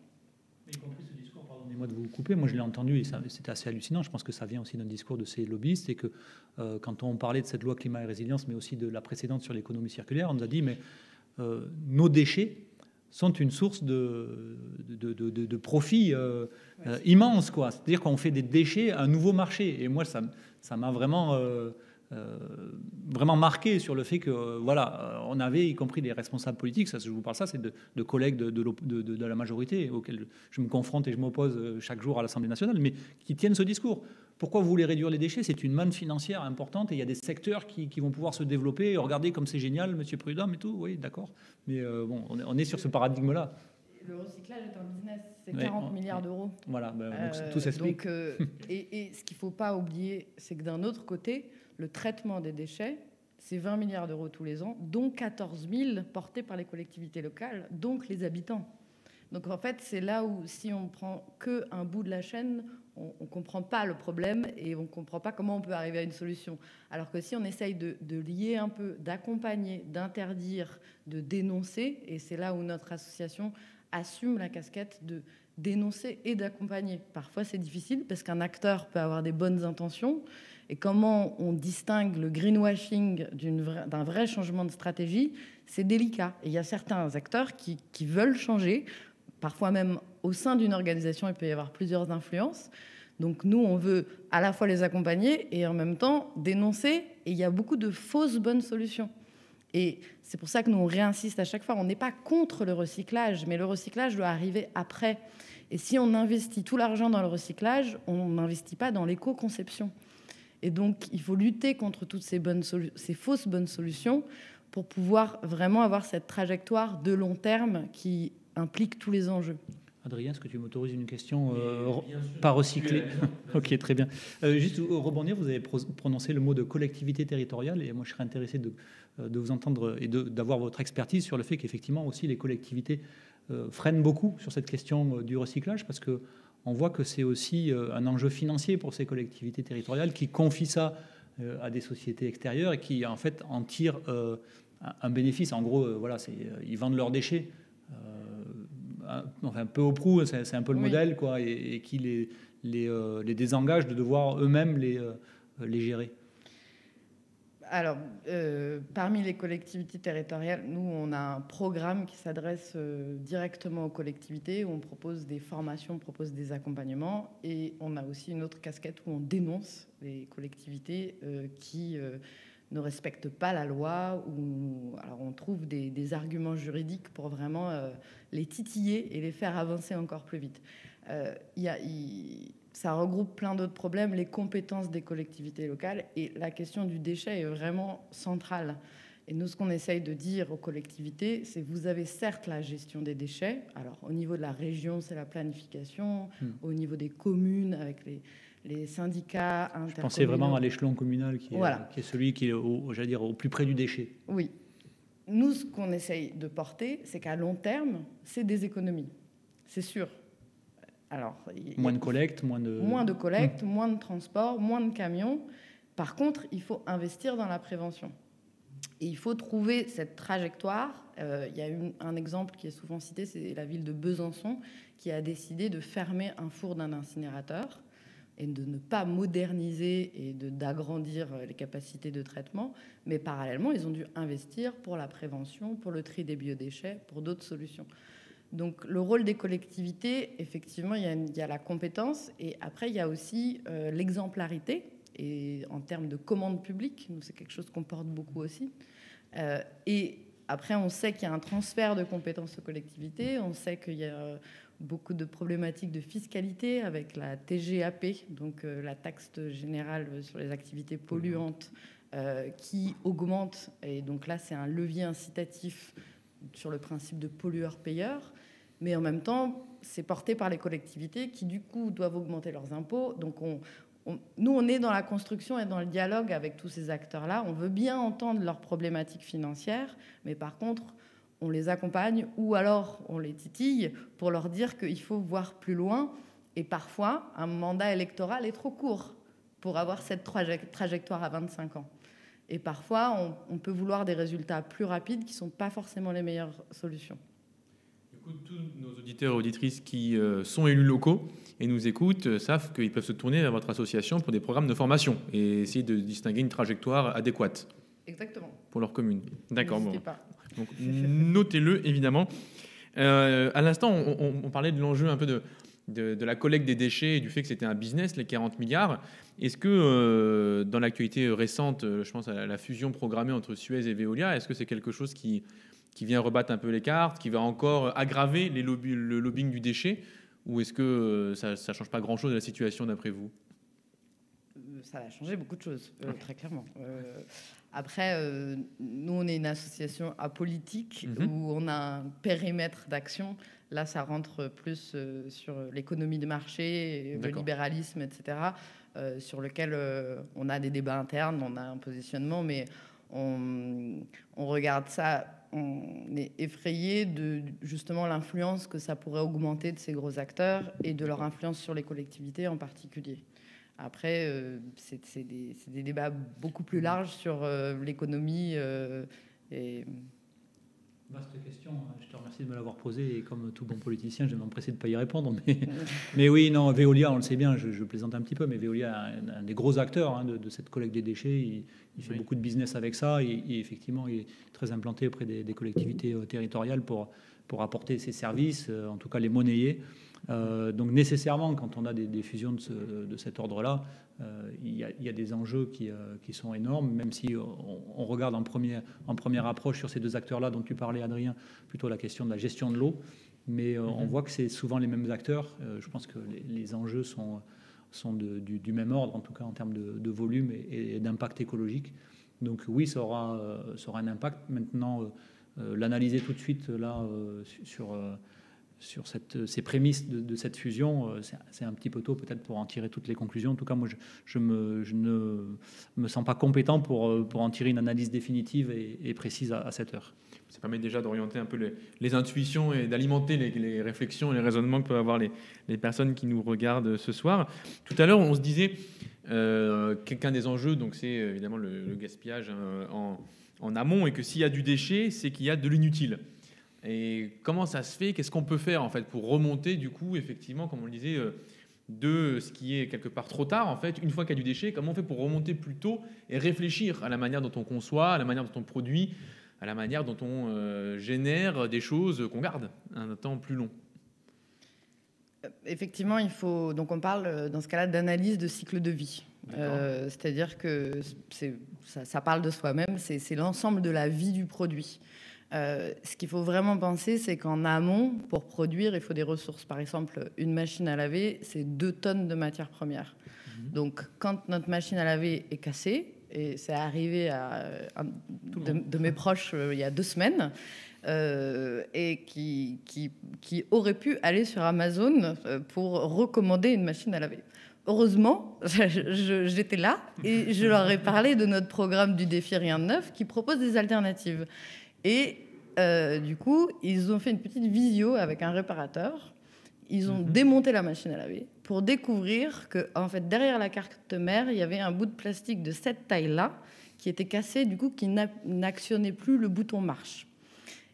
Y compris ce discours, pardonnez-moi de vous couper, moi je l'ai entendu et c'était assez hallucinant. Je pense que ça vient aussi d'un discours de ces lobbyistes, c'est que quand on parlait de cette loi climat et résilience, mais aussi de la précédente sur l'économie circulaire, on nous a dit mais nos déchets sont une source de profit immense, quoi. C'est-à-dire qu'on fait des déchets un nouveau marché. Et moi, ça m'a vraiment vraiment marqué sur le fait que voilà, on avait, y compris des responsables politiques, ça, je vous parle ça, c'est de collègues de la majorité auxquels je me confronte et je m'oppose chaque jour à l'Assemblée nationale, mais qui tiennent ce discours. Pourquoi vous voulez réduire les déchets? C'est une manne financière importante et il y a des secteurs qui vont pouvoir se développer. Regardez comme c'est génial, Monsieur Prudhomme et tout. Oui, d'accord. Mais bon, on est sur ce paradigme-là. Le recyclage est un business, c'est 40 milliards d'euros. Voilà, donc tout s'explique. Et ce qu'il ne faut pas oublier, c'est que d'un autre côté, le traitement des déchets, c'est 20 milliards d'euros tous les ans, dont 14 000 portés par les collectivités locales, donc les habitants. Donc en fait, c'est là où, si on prend qu'un bout de la chaîne, on ne comprend pas le problème et on ne comprend pas comment on peut arriver à une solution. Alors que si on essaye de lier un peu, d'accompagner, d'interdire, de dénoncer, et c'est là où notre association assume la casquette de dénoncer et d'accompagner. Parfois, c'est difficile parce qu'un acteur peut avoir des bonnes intentions. Et comment on distingue le greenwashing d'un vrai changement de stratégie, c'est délicat. Et il y a certains acteurs qui veulent changer. Parfois même au sein d'une organisation, il peut y avoir plusieurs influences. Donc nous, on veut à la fois les accompagner et en même temps dénoncer. Et il y a beaucoup de fausses bonnes solutions. Et c'est pour ça que nous, on réinsiste à chaque fois. On n'est pas contre le recyclage, mais le recyclage doit arriver après. Et si on investit tout l'argent dans le recyclage, on n'investit pas dans l'éco-conception. Et donc, il faut lutter contre toutes ces fausses bonnes solutions pour pouvoir vraiment avoir cette trajectoire de long terme qui implique tous les enjeux. Adrien, est-ce que tu m'autorises une question pas recyclée? Ok, très bien. Juste rebondir, vous avez prononcé le mot de collectivité territoriale et moi je serais intéressé de vous entendre et d'avoir votre expertise sur le fait qu'effectivement aussi les collectivités freinent beaucoup sur cette question du recyclage parce qu'on voit que c'est aussi un enjeu financier pour ces collectivités territoriales qui confient ça à des sociétés extérieures et qui en fait en tirent un bénéfice. En gros, voilà, ils vendent leurs déchets. Enfin, peu au prou, c'est un peu le modèle, quoi, et qui les désengage de devoir eux-mêmes les gérer. Alors, parmi les collectivités territoriales, nous, on a un programme qui s'adresse directement aux collectivités, où on propose des formations, on propose des accompagnements, et on a aussi une autre casquette où on dénonce les collectivités qui ne respectent pas la loi, ou alors on trouve des arguments juridiques pour vraiment les titiller et les faire avancer encore plus vite. Ça regroupe plein d'autres problèmes, les compétences des collectivités locales, et la question du déchet est vraiment centrale. Et nous, ce qu'on essaye de dire aux collectivités, c'est que vous avez certes la gestion des déchets. Alors, au niveau de la région, c'est la planification. Au niveau des communes, avec les syndicats intercommunaux. Je pensais vraiment à l'échelon communal qui est celui qui est au plus près du déchet. Oui. Nous, ce qu'on essaye de porter, c'est qu'à long terme, c'est des économies. C'est sûr. Alors, moins de collecte, moins de collecte, moins de transport, moins de camions. Par contre, il faut investir dans la prévention. Et il faut trouver cette trajectoire. Il y a un exemple qui est souvent cité, c'est la ville de Besançon qui a décidé de fermer un four d'un incinérateur et de ne pas moderniser et d'agrandir les capacités de traitement. Mais parallèlement, ils ont dû investir pour la prévention, pour le tri des biodéchets, pour d'autres solutions. Donc le rôle des collectivités, effectivement, il y a la compétence et après, il y a aussi l'exemplarité. Et en termes de commande publique, nous, c'est quelque chose qu'on porte beaucoup aussi. Et après, on sait qu'il y a un transfert de compétences aux collectivités. On sait qu'il y a beaucoup de problématiques de fiscalité avec la TGAP, donc la taxe générale sur les activités polluantes, qui augmente. Et donc là, c'est un levier incitatif sur le principe de pollueur-payeur. Mais en même temps, c'est porté par les collectivités qui, du coup, doivent augmenter leurs impôts. Donc nous, on est dans la construction et dans le dialogue avec tous ces acteurs-là. On veut bien entendre leurs problématiques financières, mais par contre, on les accompagne ou alors on les titille pour leur dire qu'il faut voir plus loin. Et parfois, un mandat électoral est trop court pour avoir cette trajectoire à 25 ans. Et parfois, on peut vouloir des résultats plus rapides qui ne sont pas forcément les meilleures solutions. Du coup, tous nos auditeurs et auditrices qui sont élus locaux et nous écoutent savent qu'ils peuvent se tourner vers votre association pour des programmes de formation et essayer de distinguer une trajectoire adéquate. Exactement. Pour leur commune. D'accord. N'hésitez pas. Donc, notez-le, évidemment. À l'instant, on parlait de l'enjeu un peu de la collecte des déchets et du fait que c'était un business, les 40 milliards. Est-ce que dans l'actualité récente, je pense à la fusion programmée entre Suez et Veolia, est-ce que c'est quelque chose qui vient rebattre un peu les cartes, qui va encore aggraver le lobbying du déchet, ou est-ce que ça ne change pas grand-chose de la situation d'après vous? Ça va changer beaucoup de choses, très clairement. Après, nous, on est une association apolitique où on a un périmètre d'action. Là, ça rentre plus sur l'économie de marché, le libéralisme, etc., sur lequel on a des débats internes, on a un positionnement, mais on regarde ça, on est effrayé de justement l'influence que ça pourrait augmenter de ces gros acteurs et de leur influence sur les collectivités en particulier. Après, c'est des débats beaucoup plus larges sur l'économie. Vaste question, je te remercie de me l'avoir posée et comme tout bon politicien, je vais m'empresser de ne pas y répondre. Mais oui, non, Veolia, on le sait bien, je plaisante un petit peu, mais Veolia est un des gros acteurs de cette collecte des déchets. Il fait beaucoup de business avec ça et effectivement, il est très implanté auprès des collectivités territoriales pour apporter ses services, en tout cas les monnayer. Donc nécessairement, quand on a des fusions de cet ordre-là, il y a des enjeux qui sont énormes, même si on regarde en première approche sur ces deux acteurs-là dont tu parlais, Adrien, plutôt la question de la gestion de l'eau. Mais on voit que c'est souvent les mêmes acteurs. Je pense que les enjeux sont du même ordre, en tout cas en termes de volume et d'impact écologique. Donc oui, ça aura un impact. Maintenant, l'analyser tout de suite là sur ces prémices de cette fusion, c'est un petit peu tôt peut-être pour en tirer toutes les conclusions. En tout cas, moi, je ne me sens pas compétent pour en tirer une analyse définitive et précise à cette heure. Ça permet déjà d'orienter un peu les intuitions et d'alimenter les réflexions et les raisonnements que peuvent avoir les personnes qui nous regardent ce soir. Tout à l'heure, on se disait qu'un des enjeux, donc c'est évidemment le gaspillage en amont, et que s'il y a du déchet, c'est qu'il y a de l'inutile. Et comment ça se fait? Qu'est-ce qu'on peut faire en fait pour remonter du coup, effectivement, comme on le disait, de ce qui est quelque part trop tard en fait, une fois qu'il y a du déchet, comment on fait pour remonter plus tôt et réfléchir à la manière dont on conçoit, à la manière dont on produit, à la manière dont on génère des choses qu'on garde un temps plus long? Effectivement, donc on parle dans ce cas-là d'analyse de cycle de vie. C'est-à-dire que ça parle de soi-même, c'est l'ensemble de la vie du produit. Ce qu'il faut vraiment penser, c'est qu'en amont, pour produire, il faut des ressources. Par exemple, une machine à laver, c'est 2 tonnes de matières premières. Donc, quand notre machine à laver est cassée, et c'est arrivé à un de mes proches il y a 2 semaines, et qui aurait pu aller sur Amazon pour recommander une machine à laver. Heureusement, j'étais là et je leur ai parlé de notre programme du défi Rien de Neuf qui propose des alternatives. Et du coup, ils ont fait une petite visio avec un réparateur. Ils ont démonté la machine à laver pour découvrir que, en fait, derrière la carte mère, il y avait un bout de plastique de cette taille-là qui était cassé, du coup, qui n'actionnait plus le bouton marche.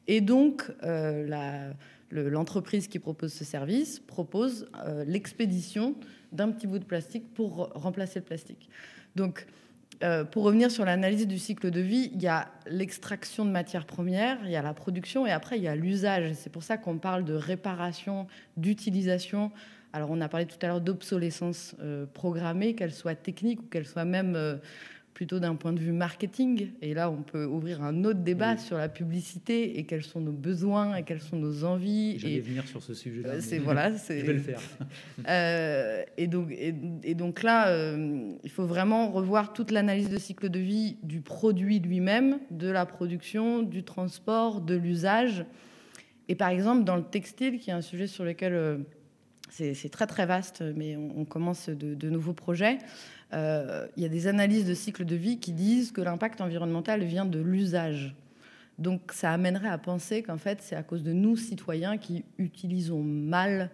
Et donc, l'entreprise qui propose ce service propose l'expédition d'un petit bout de plastique pour remplacer le plastique. Donc, pour revenir sur l'analyse du cycle de vie, il y a l'extraction de matières premières, il y a la production et après il y a l'usage. C'est pour ça qu'on parle de réparation, d'utilisation. Alors on a parlé tout à l'heure d'obsolescence programmée, qu'elle soit technique ou qu'elle soit même plutôt d'un point de vue marketing. Et là, on peut ouvrir un autre débat sur la publicité et quels sont nos besoins et quelles sont nos envies. J'allais venir sur ce sujet-là. Je vais le faire. Et donc là, il faut vraiment revoir toute l'analyse de cycle de vie du produit lui-même, de la production, du transport, de l'usage. Et par exemple, dans le textile, qui est un sujet sur lequel c'est très très vaste, mais on commence de nouveaux projets. Il y a des analyses de cycle de vie qui disent que l'impact environnemental vient de l'usage. Donc ça amènerait à penser qu'en fait, c'est à cause de nous, citoyens, qui utilisons mal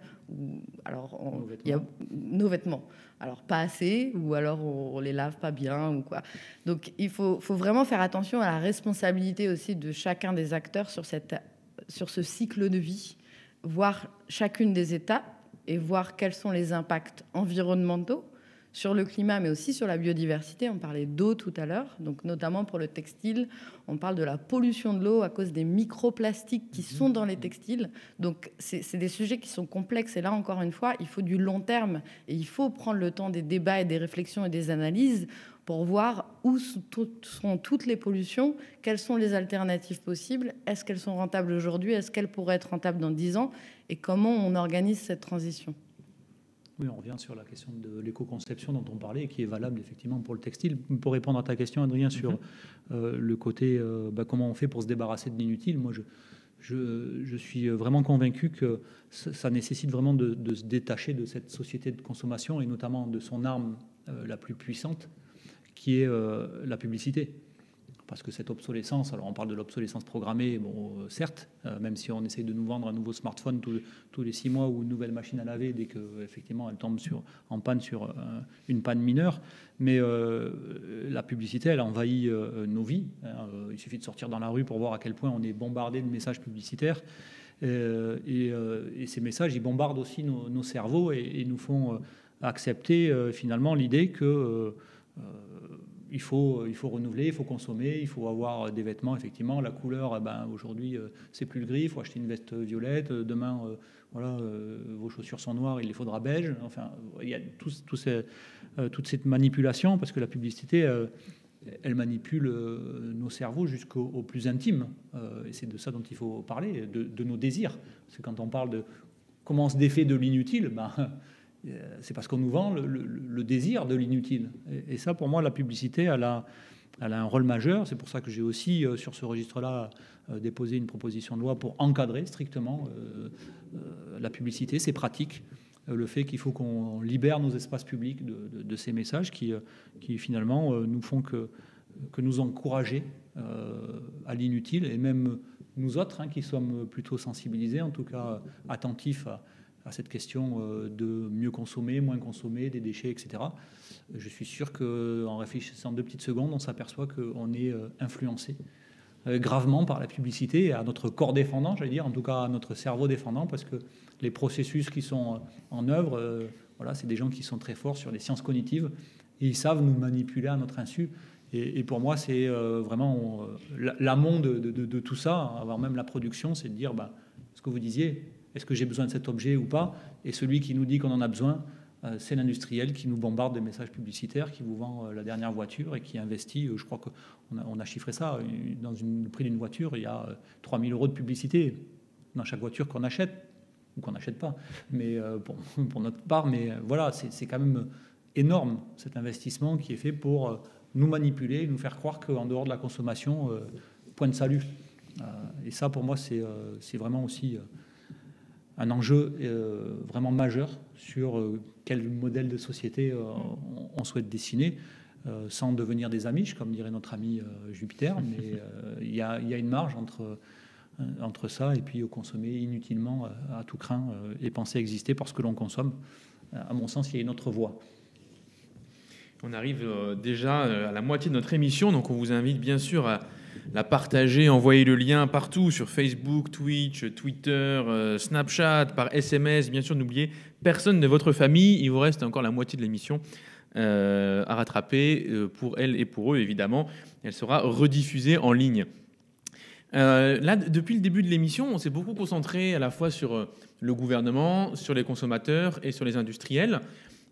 nos vêtements. Alors pas assez, ou alors on les lave pas bien, ou quoi. Donc il faut vraiment faire attention à la responsabilité aussi de chacun des acteurs sur ce cycle de vie, voir chacune des étapes et voir quels sont les impacts environnementaux sur le climat, mais aussi sur la biodiversité. On parlait d'eau tout à l'heure, donc notamment pour le textile, on parle de la pollution de l'eau à cause des microplastiques qui sont dans les textiles. Donc c'est des sujets qui sont complexes, et là encore une fois, il faut du long terme, et il faut prendre le temps des débats et des réflexions et des analyses pour voir où sont toutes les pollutions, quelles sont les alternatives possibles, est-ce qu'elles sont rentables aujourd'hui, est-ce qu'elles pourraient être rentables dans 10 ans, et comment on organise cette transition. Oui, on revient sur la question de l'éco-conception dont on parlait et qui est valable effectivement pour le textile. Pour répondre à ta question, Adrien, sur le côté comment on fait pour se débarrasser de l'inutile, moi je suis vraiment convaincu que ça nécessite vraiment de se détacher de cette société de consommation et notamment de son arme la plus puissante, qui est la publicité. Parce que cette obsolescence, alors on parle de l'obsolescence programmée, bon, certes, même si on essaye de nous vendre un nouveau smartphone tous les 6 mois ou une nouvelle machine à laver dès qu'effectivement elle tombe en panne sur une panne mineure, mais la publicité, elle envahit nos vies. Il suffit de sortir dans la rue pour voir à quel point on est bombardé de messages publicitaires. Et ces messages, ils bombardent aussi nos cerveaux et nous font accepter finalement l'idée que... il faut renouveler, il faut consommer, il faut avoir des vêtements, effectivement. La couleur, aujourd'hui, c'est plus le gris, il faut acheter une veste violette. Demain, vos chaussures sont noires, il les faudra beige. Enfin, il y a toute cette manipulation, parce que la publicité, elle manipule nos cerveaux jusqu'au plus intime. Et c'est de ça dont il faut parler, de nos désirs. C'est quand on parle de comment on se défait de l'inutile, c'est parce qu'on nous vend le désir de l'inutile. Et ça, pour moi, la publicité, elle a un rôle majeur. C'est pour ça que j'ai aussi, sur ce registre-là, déposé une proposition de loi pour encadrer strictement la publicité, ses pratiques, le fait qu'il faut qu'on libère nos espaces publics de ces messages qui finalement, nous font que nous encourager à l'inutile. Et même nous autres, qui sommes plutôt sensibilisés, en tout cas attentifs à cette question de mieux consommer, moins consommer, des déchets, etc. Je suis sûr qu'en réfléchissant 2 petites secondes, on s'aperçoit qu'on est influencé gravement par la publicité et à notre corps défendant, j'allais dire, en tout cas à notre cerveau défendant, parce que les processus qui sont en œuvre, c'est des gens qui sont très forts sur les sciences cognitives et ils savent nous manipuler à notre insu. Et pour moi, c'est vraiment l'amont de tout ça, avant même la production, c'est de dire, ce que vous disiez, est-ce que j'ai besoin de cet objet ou pas? Et celui qui nous dit qu'on en a besoin, c'est l'industriel qui nous bombarde de messages publicitaires, qui vous vend la dernière voiture et qui investit. Je crois qu'on a chiffré ça. Dans le prix d'une voiture, il y a 3 000 € de publicité dans chaque voiture qu'on achète ou qu'on n'achète pas. Mais pour notre part, mais voilà, c'est quand même énorme cet investissement qui est fait pour nous manipuler, nous faire croire qu'en dehors de la consommation, point de salut. Et ça, pour moi, c'est vraiment aussi un enjeu vraiment majeur sur quel modèle de société on souhaite dessiner, sans devenir des Amish, comme dirait notre ami Jupiter, mais il y a une marge entre ça et puis consommer inutilement à tout crin et penser exister parce que l'on consomme. À mon sens, il y a une autre voie. On arrive déjà à la moitié de notre émission, donc on vous invite bien sûr à la partager, envoyer le lien partout sur Facebook, Twitch, Twitter, Snapchat, par SMS. Bien sûr, n'oubliez personne de votre famille. Il vous reste encore la moitié de l'émission à rattraper pour elle et pour eux, évidemment. Elle sera rediffusée en ligne. Là, depuis le début de l'émission, on s'est beaucoup concentré à la fois sur le gouvernement, sur les consommateurs et sur les industriels.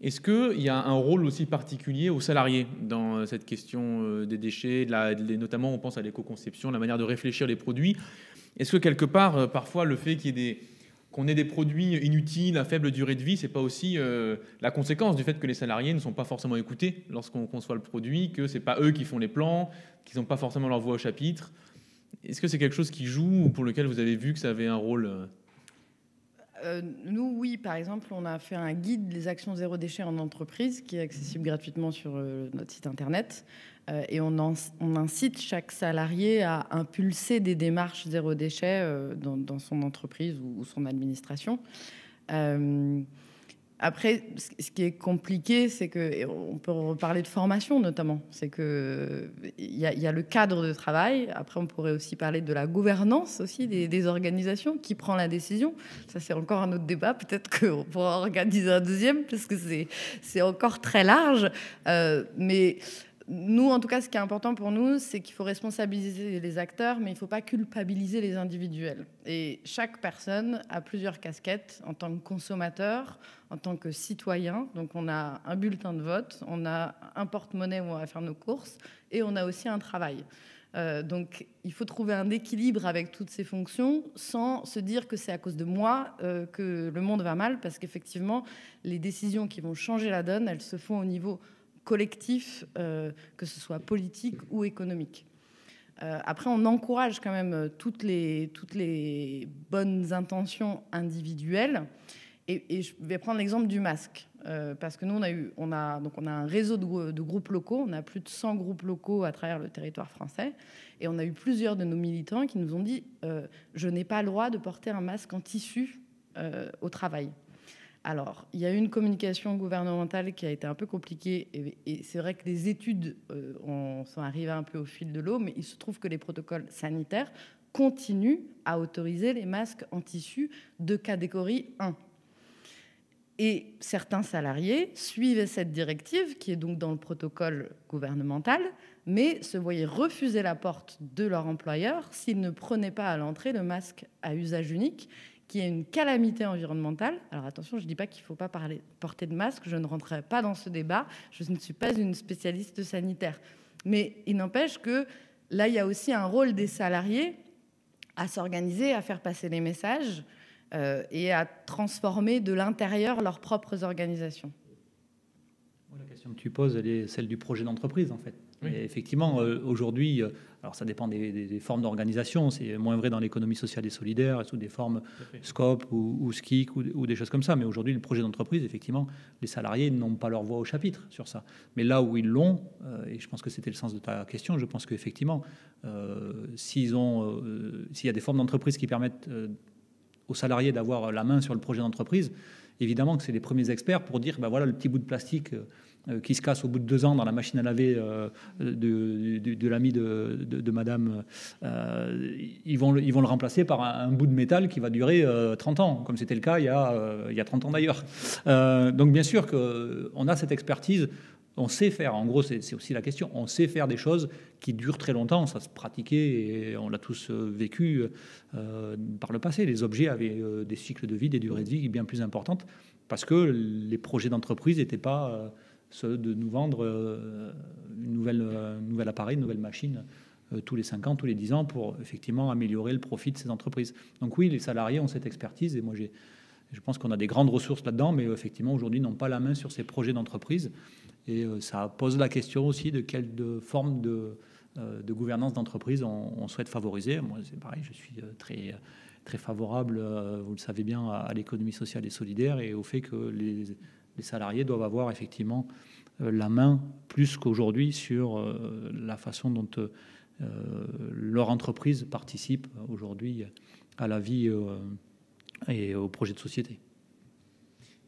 Est-ce qu'il y a un rôle aussi particulier aux salariés dans cette question des déchets, notamment on pense à l'éco-conception, la manière de réfléchir les produits? Est-ce que quelque part, parfois, le fait qu'on ait des produits inutiles, à faible durée de vie, c'est pas aussi la conséquence du fait que les salariés ne sont pas forcément écoutés lorsqu'on conçoit le produit, que c'est pas eux qui font les plans, qu'ils n'ont pas forcément leur voix au chapitre? Est-ce que c'est quelque chose qui joue ou pour lequel vous avez vu que ça avait un rôle Nous, oui, par exemple, on a fait un guide des actions zéro déchet en entreprise qui est accessible gratuitement sur notre site internet. Et on incite chaque salarié à impulser des démarches zéro déchet dans son entreprise ou son administration. Après, ce qui est compliqué, c'est qu'on peut reparler de formation notamment. C'est qu'il y a le cadre de travail. Après, on pourrait aussi parler de la gouvernance aussi des organisations. Qui prend la décision? Ça, c'est encore un autre débat. Peut-être qu'on pourra organiser un deuxième parce que c'est encore très large. Mais nous, en tout cas, ce qui est important pour nous, c'est qu'il faut responsabiliser les acteurs, mais il ne faut pas culpabiliser les individuels. Et chaque personne a plusieurs casquettes en tant que consommateur, en tant que citoyen. Donc, on a un bulletin de vote, on a un porte-monnaie où on va faire nos courses, et on a aussi un travail. Donc, il faut trouver un équilibre avec toutes ces fonctions sans se dire que c'est à cause de moi que le monde va mal, parce qu'effectivement, les décisions qui vont changer la donne, elles se font au niveau collectif, que ce soit politique ou économique. Après, on encourage quand même toutes les bonnes intentions individuelles. Et je vais prendre l'exemple du masque. Parce que nous, on a un réseau de groupes locaux. On a plus de 100 groupes locaux à travers le territoire français. Et on a eu plusieurs de nos militants qui nous ont dit je n'ai pas le droit de porter un masque en tissu au travail. Alors, il y a eu une communication gouvernementale qui a été un peu compliquée et c'est vrai que les études sont arrivées un peu au fil de l'eau, mais il se trouve que les protocoles sanitaires continuent à autoriser les masques en tissu de catégorie 1. Et certains salariés suivaient cette directive qui est donc dans le protocole gouvernemental, mais se voyaient refuser la porte de leur employeur s'ils ne prenaient pas à l'entrée le masque à usage unique, qui est une calamité environnementale. Alors attention, je ne dis pas qu'il ne faut pas porter de masque, je ne rentrerai pas dans ce débat, je ne suis pas une spécialiste sanitaire. Mais il n'empêche que là, il y a aussi un rôle des salariés à s'organiser, à faire passer les messages et à transformer de l'intérieur leurs propres organisations. La question que tu poses, elle est celle du projet d'entreprise, en fait. Oui. Et effectivement, aujourd'hui, alors ça dépend des formes d'organisation. C'est moins vrai dans l'économie sociale et solidaire, sous des formes SCOP ou SKIC ou des choses comme ça. Mais aujourd'hui, le projet d'entreprise, effectivement, les salariés n'ont pas leur voix au chapitre sur ça. Mais là où ils l'ont, et je pense que c'était le sens de ta question, je pense qu'effectivement, s'il y a des formes d'entreprise qui permettent aux salariés d'avoir la main sur le projet d'entreprise, évidemment que c'est les premiers experts pour dire, ben voilà, le petit bout de plastique qui se casse au bout de 2 ans dans la machine à laver de l'ami de madame, ils vont le remplacer par un bout de métal qui va durer 30 ans, comme c'était le cas il y a 30 ans d'ailleurs. Donc bien sûr qu'on a cette expertise, on sait faire, en gros c'est aussi la question, on sait faire des choses qui durent très longtemps, ça se pratiquait et on l'a tous vécu par le passé. Les objets avaient des cycles de vie, des durées de vie bien plus importantes, parce que les projets d'entreprise n'étaient pas ceux de nous vendre un nouvel appareil, une nouvelle machine tous les 5 ans, tous les 10 ans pour effectivement améliorer le profit de ces entreprises. Donc oui, les salariés ont cette expertise et moi je pense qu'on a des grandes ressources là-dedans, mais effectivement aujourd'hui n'ont pas la main sur ces projets d'entreprise et ça pose la question aussi de quelle forme de gouvernance d'entreprise on souhaite favoriser. Moi c'est pareil, je suis très favorable, vous le savez bien, à l'économie sociale et solidaire et au fait que les salariés doivent avoir effectivement la main plus qu'aujourd'hui sur la façon dont leur entreprise participe aujourd'hui à la vie et au projet de société.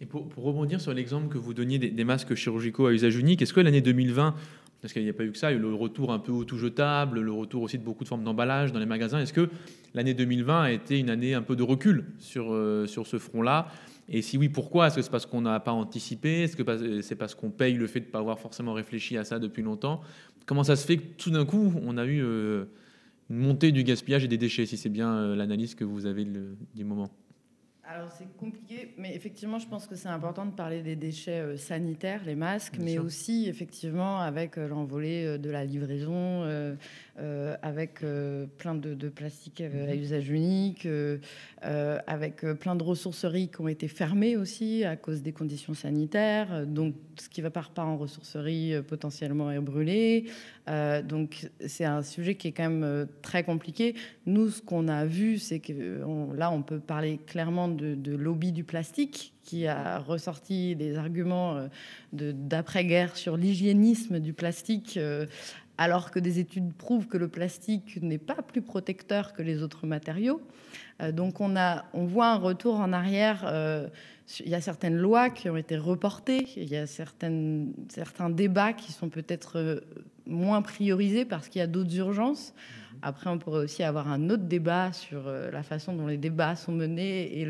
Et pour rebondir sur l'exemple que vous donniez des masques chirurgicaux à usage unique, est-ce que l'année 2020, parce qu'il n'y a pas eu que ça, il y a eu le retour un peu au tout jetable, le retour aussi de beaucoup de formes d'emballage dans les magasins, est-ce que l'année 2020 a été une année un peu de recul sur ce front-là? Et si oui, pourquoi? Est-ce que c'est parce qu'on n'a pas anticipé? Est-ce que c'est parce qu'on paye le fait de ne pas avoir forcément réfléchi à ça depuis longtemps? Comment ça se fait que tout d'un coup, on a eu une montée du gaspillage et des déchets, si c'est bien l'analyse que vous avez du moment? Alors c'est compliqué, mais effectivement, je pense que c'est important de parler des déchets sanitaires, les masques, mais aussi effectivement avec l'envolée de la livraison, avec plein de plastique à usage unique, avec plein de ressourceries qui ont été fermées aussi à cause des conditions sanitaires. Donc ce qui ne va pas en ressourcerie potentiellement est brûlé. Donc c'est un sujet qui est quand même très compliqué. Nous, ce qu'on a vu, c'est que là, on peut parler clairement de lobby du plastique qui a ressorti des arguments d'après-guerre sur l'hygiénisme du plastique, alors que des études prouvent que le plastique n'est pas plus protecteur que les autres matériaux. Donc on voit un retour en arrière. Il y a certaines lois qui ont été reportées, il y a certains débats qui sont peut-être moins priorisés parce qu'il y a d'autres urgences. Après, on pourrait aussi avoir un autre débat sur la façon dont les débats sont menés et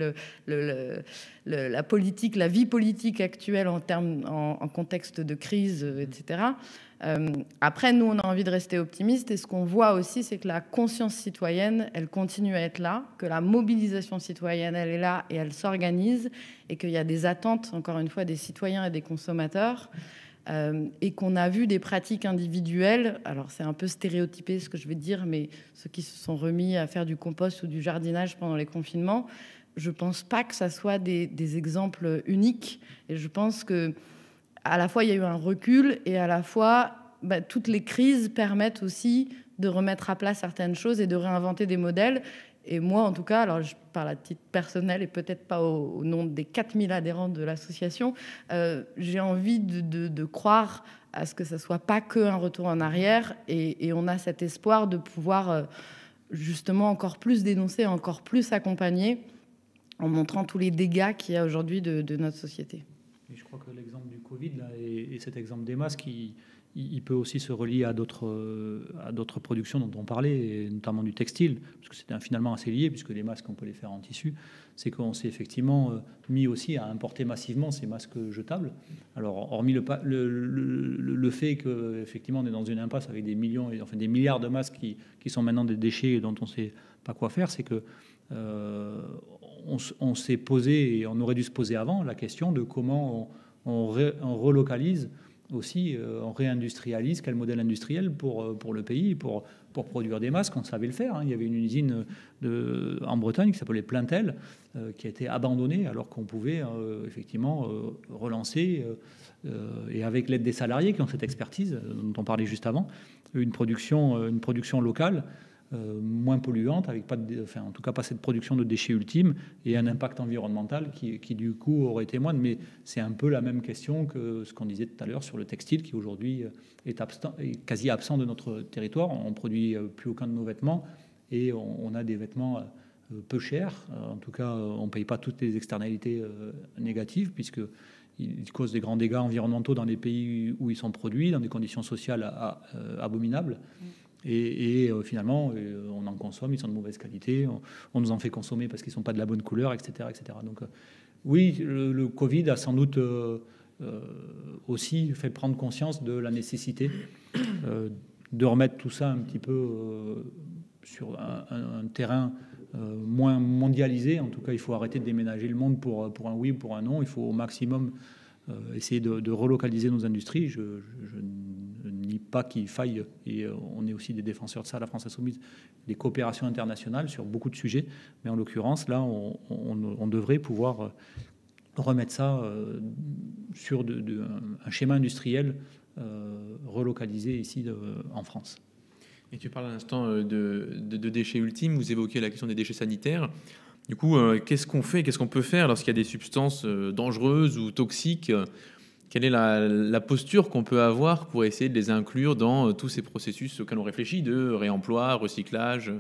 la politique, la vie politique actuelle en contexte de crise, etc. Après, nous, on a envie de rester optimistes. Et ce qu'on voit aussi, c'est que la conscience citoyenne, elle continue à être là, que la mobilisation citoyenne, elle est là et elle s'organise, et qu'il y a des attentes, encore une fois, des citoyens et des consommateurs. Et qu'on a vu des pratiques individuelles, alors c'est un peu stéréotypé ce que je vais dire, mais ceux qui se sont remis à faire du compost ou du jardinage pendant les confinements, je pense pas que ça soit des exemples uniques. Et je pense que à la fois il y a eu un recul et à la fois toutes les crises permettent aussi de remettre à plat certaines choses et de réinventer des modèles. Et moi, en tout cas, alors je parle à titre personnel et peut-être pas au nom des 4000 adhérents de l'association, j'ai envie de croire à ce que ça soit pas qu'un retour en arrière. Et on a cet espoir de pouvoir justement encore plus dénoncer, encore plus accompagner en montrant tous les dégâts qu'il y a aujourd'hui de notre société. Et je crois que l'exemple du Covid là, et cet exemple des masques, il peut aussi se relier à d'autres productions dont on parlait, et notamment du textile, parce que c'est finalement assez lié, puisque les masques, on peut les faire en tissu. C'est qu'on s'est effectivement mis aussi à importer massivement ces masques jetables. Alors, hormis le fait qu'effectivement, on est dans une impasse avec des millions, enfin des milliards de masques qui sont maintenant des déchets et dont on ne sait pas quoi faire, c'est que on s'est posé, et on aurait dû se poser avant, la question de comment on relocalise aussi, on réindustrialise, quel modèle industriel pour le pays, pour produire des masques. On savait le faire, hein. Il y avait une usine en Bretagne qui s'appelait Plaintel, qui a été abandonnée alors qu'on pouvait effectivement relancer, et avec l'aide des salariés qui ont cette expertise dont on parlait juste avant, une production locale, moins polluante, avec en tout cas pas cette production de déchets ultimes, et un impact environnemental qui du coup aurait été moindre. Mais c'est un peu la même question que ce qu'on disait tout à l'heure sur le textile, qui aujourd'hui est quasi absent de notre territoire. On produit plus aucun de nos vêtements, et on a des vêtements peu chers. En tout cas, on ne paye pas toutes les externalités négatives, puisqu'ils causent des grands dégâts environnementaux dans les pays où ils sont produits, dans des conditions sociales abominables. Et finalement, on en consomme, ils sont de mauvaise qualité, on nous en fait consommer parce qu'ils ne sont pas de la bonne couleur, etc. etc. Donc oui, le Covid a sans doute aussi fait prendre conscience de la nécessité de remettre tout ça un petit peu sur un terrain moins mondialisé. En tout cas, il faut arrêter de déménager le monde pour un oui ou pour un non. Il faut au maximum essayer de relocaliser nos industries. Je ne nie pas qu'il faille, et on est aussi des défenseurs de ça, la France Insoumise, des coopérations internationales sur beaucoup de sujets. Mais en l'occurrence, là, on devrait pouvoir remettre ça sur un schéma industriel relocalisé ici en France. Et tu parles à l'instant de déchets ultimes, vous évoquez la question des déchets sanitaires. Du coup, qu'est-ce qu'on fait, qu'est-ce qu'on peut faire lorsqu'il y a des substances dangereuses ou toxiques? Quelle est la posture qu'on peut avoir pour essayer de les inclure dans tous ces processus auxquels on réfléchit, de réemploi, recyclage?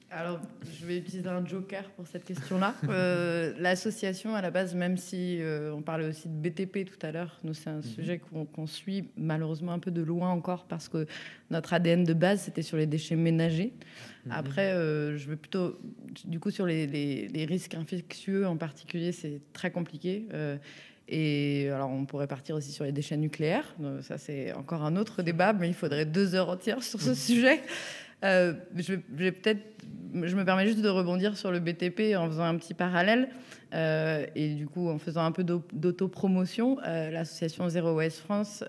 Alors, je vais utiliser un joker pour cette question-là. L'association, à la base, même si on parlait aussi de BTP tout à l'heure, nous, c'est un sujet qu'on suit malheureusement un peu de loin encore, parce que notre ADN de base, c'était sur les déchets ménagers. Après, je veux plutôt... Du coup, sur les risques infectieux en particulier, c'est très compliqué. Et alors, on pourrait partir aussi sur les déchets nucléaires. Ça, c'est encore un autre débat, mais il faudrait 2 heures entières sur ce sujet. Je me permets juste de rebondir sur le BTP en faisant un petit parallèle. Et du coup, en faisant un peu d'autopromotion, l'association Zero Waste France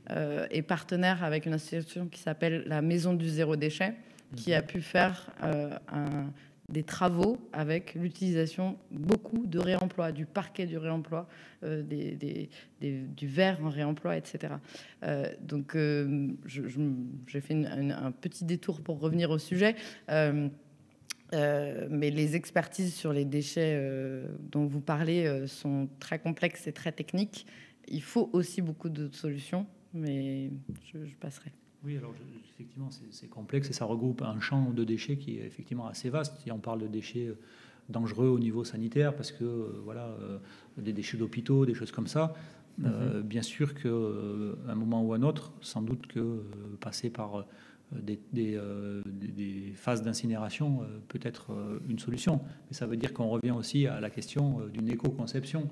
est partenaire avec une association qui s'appelle la Maison du Zéro Déchet, qui a pu faire des travaux avec l'utilisation beaucoup de réemploi, du parquet du réemploi, du verre en réemploi, etc. Donc, j'ai fait un petit détour pour revenir au sujet. Mais les expertises sur les déchets dont vous parlez sont très complexes et très techniques. Il faut aussi beaucoup d'autres solutions, mais je passerai. Oui, alors effectivement, c'est complexe et ça regroupe un champ de déchets qui est effectivement assez vaste. Si on parle de déchets dangereux au niveau sanitaire, parce que des déchets d'hôpitaux, des choses comme ça, bien sûr qu'à un moment ou un autre, sans doute que passer par des phases d'incinération peut être une solution. Mais ça veut dire qu'on revient aussi à la question d'une éco-conception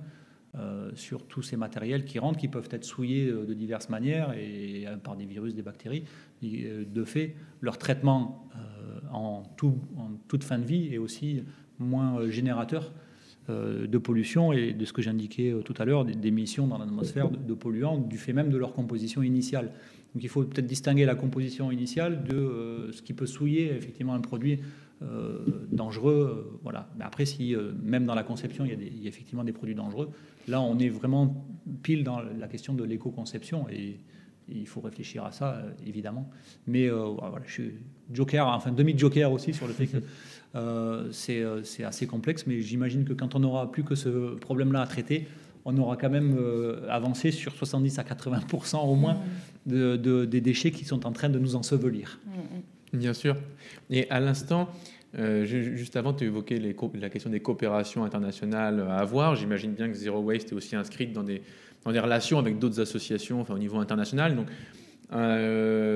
sur tous ces matériels qui rentrent, qui peuvent être souillés de diverses manières et par des virus, des bactéries. De fait, leur traitement en toute fin de vie est aussi moins générateur de pollution et de ce que j'indiquais tout à l'heure, d'émissions dans l'atmosphère de polluants du fait même de leur composition initiale. Donc il faut peut-être distinguer la composition initiale de ce qui peut souiller effectivement un produit dangereux. Voilà. Mais après, si même dans la conception, il y a effectivement des produits dangereux, là on est vraiment pile dans la question de l'éco-conception et il faut réfléchir à ça, évidemment. Mais voilà, je suis joker, enfin demi-joker aussi sur le fait que c'est assez complexe, mais j'imagine que quand on n'aura plus que ce problème-là à traiter, on aura quand même avancé sur 70 à 80% au moins des déchets qui sont en train de nous ensevelir. Bien sûr. Et à l'instant, juste avant, tu évoquais la question des coopérations internationales à avoir. J'imagine bien que Zero Waste est aussi inscrite dans des relations avec d'autres associations, enfin, au niveau international. Donc,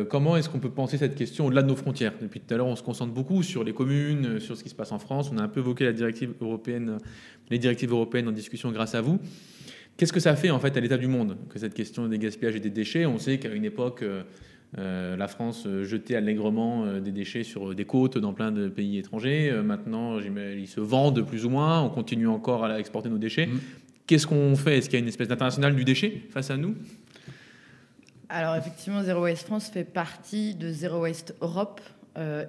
comment est-ce qu'on peut penser cette question au-delà de nos frontières? Depuis tout à l'heure, on se concentre beaucoup sur les communes, sur ce qui se passe en France. On a un peu évoqué les directives européennes en discussion grâce à vous. Qu'est-ce que ça fait en fait à l'état du monde que cette question des gaspillages et des déchets? On sait qu'à une époque, la France jetait allègrement des déchets sur des côtes dans plein de pays étrangers. Maintenant, ils se vendent plus ou moins. On continue encore à exporter nos déchets. Qu'est-ce qu'on fait? Est-ce qu'il y a une espèce d'international du déchet face à nous? Alors effectivement, Zero Waste France fait partie de Zero Waste Europe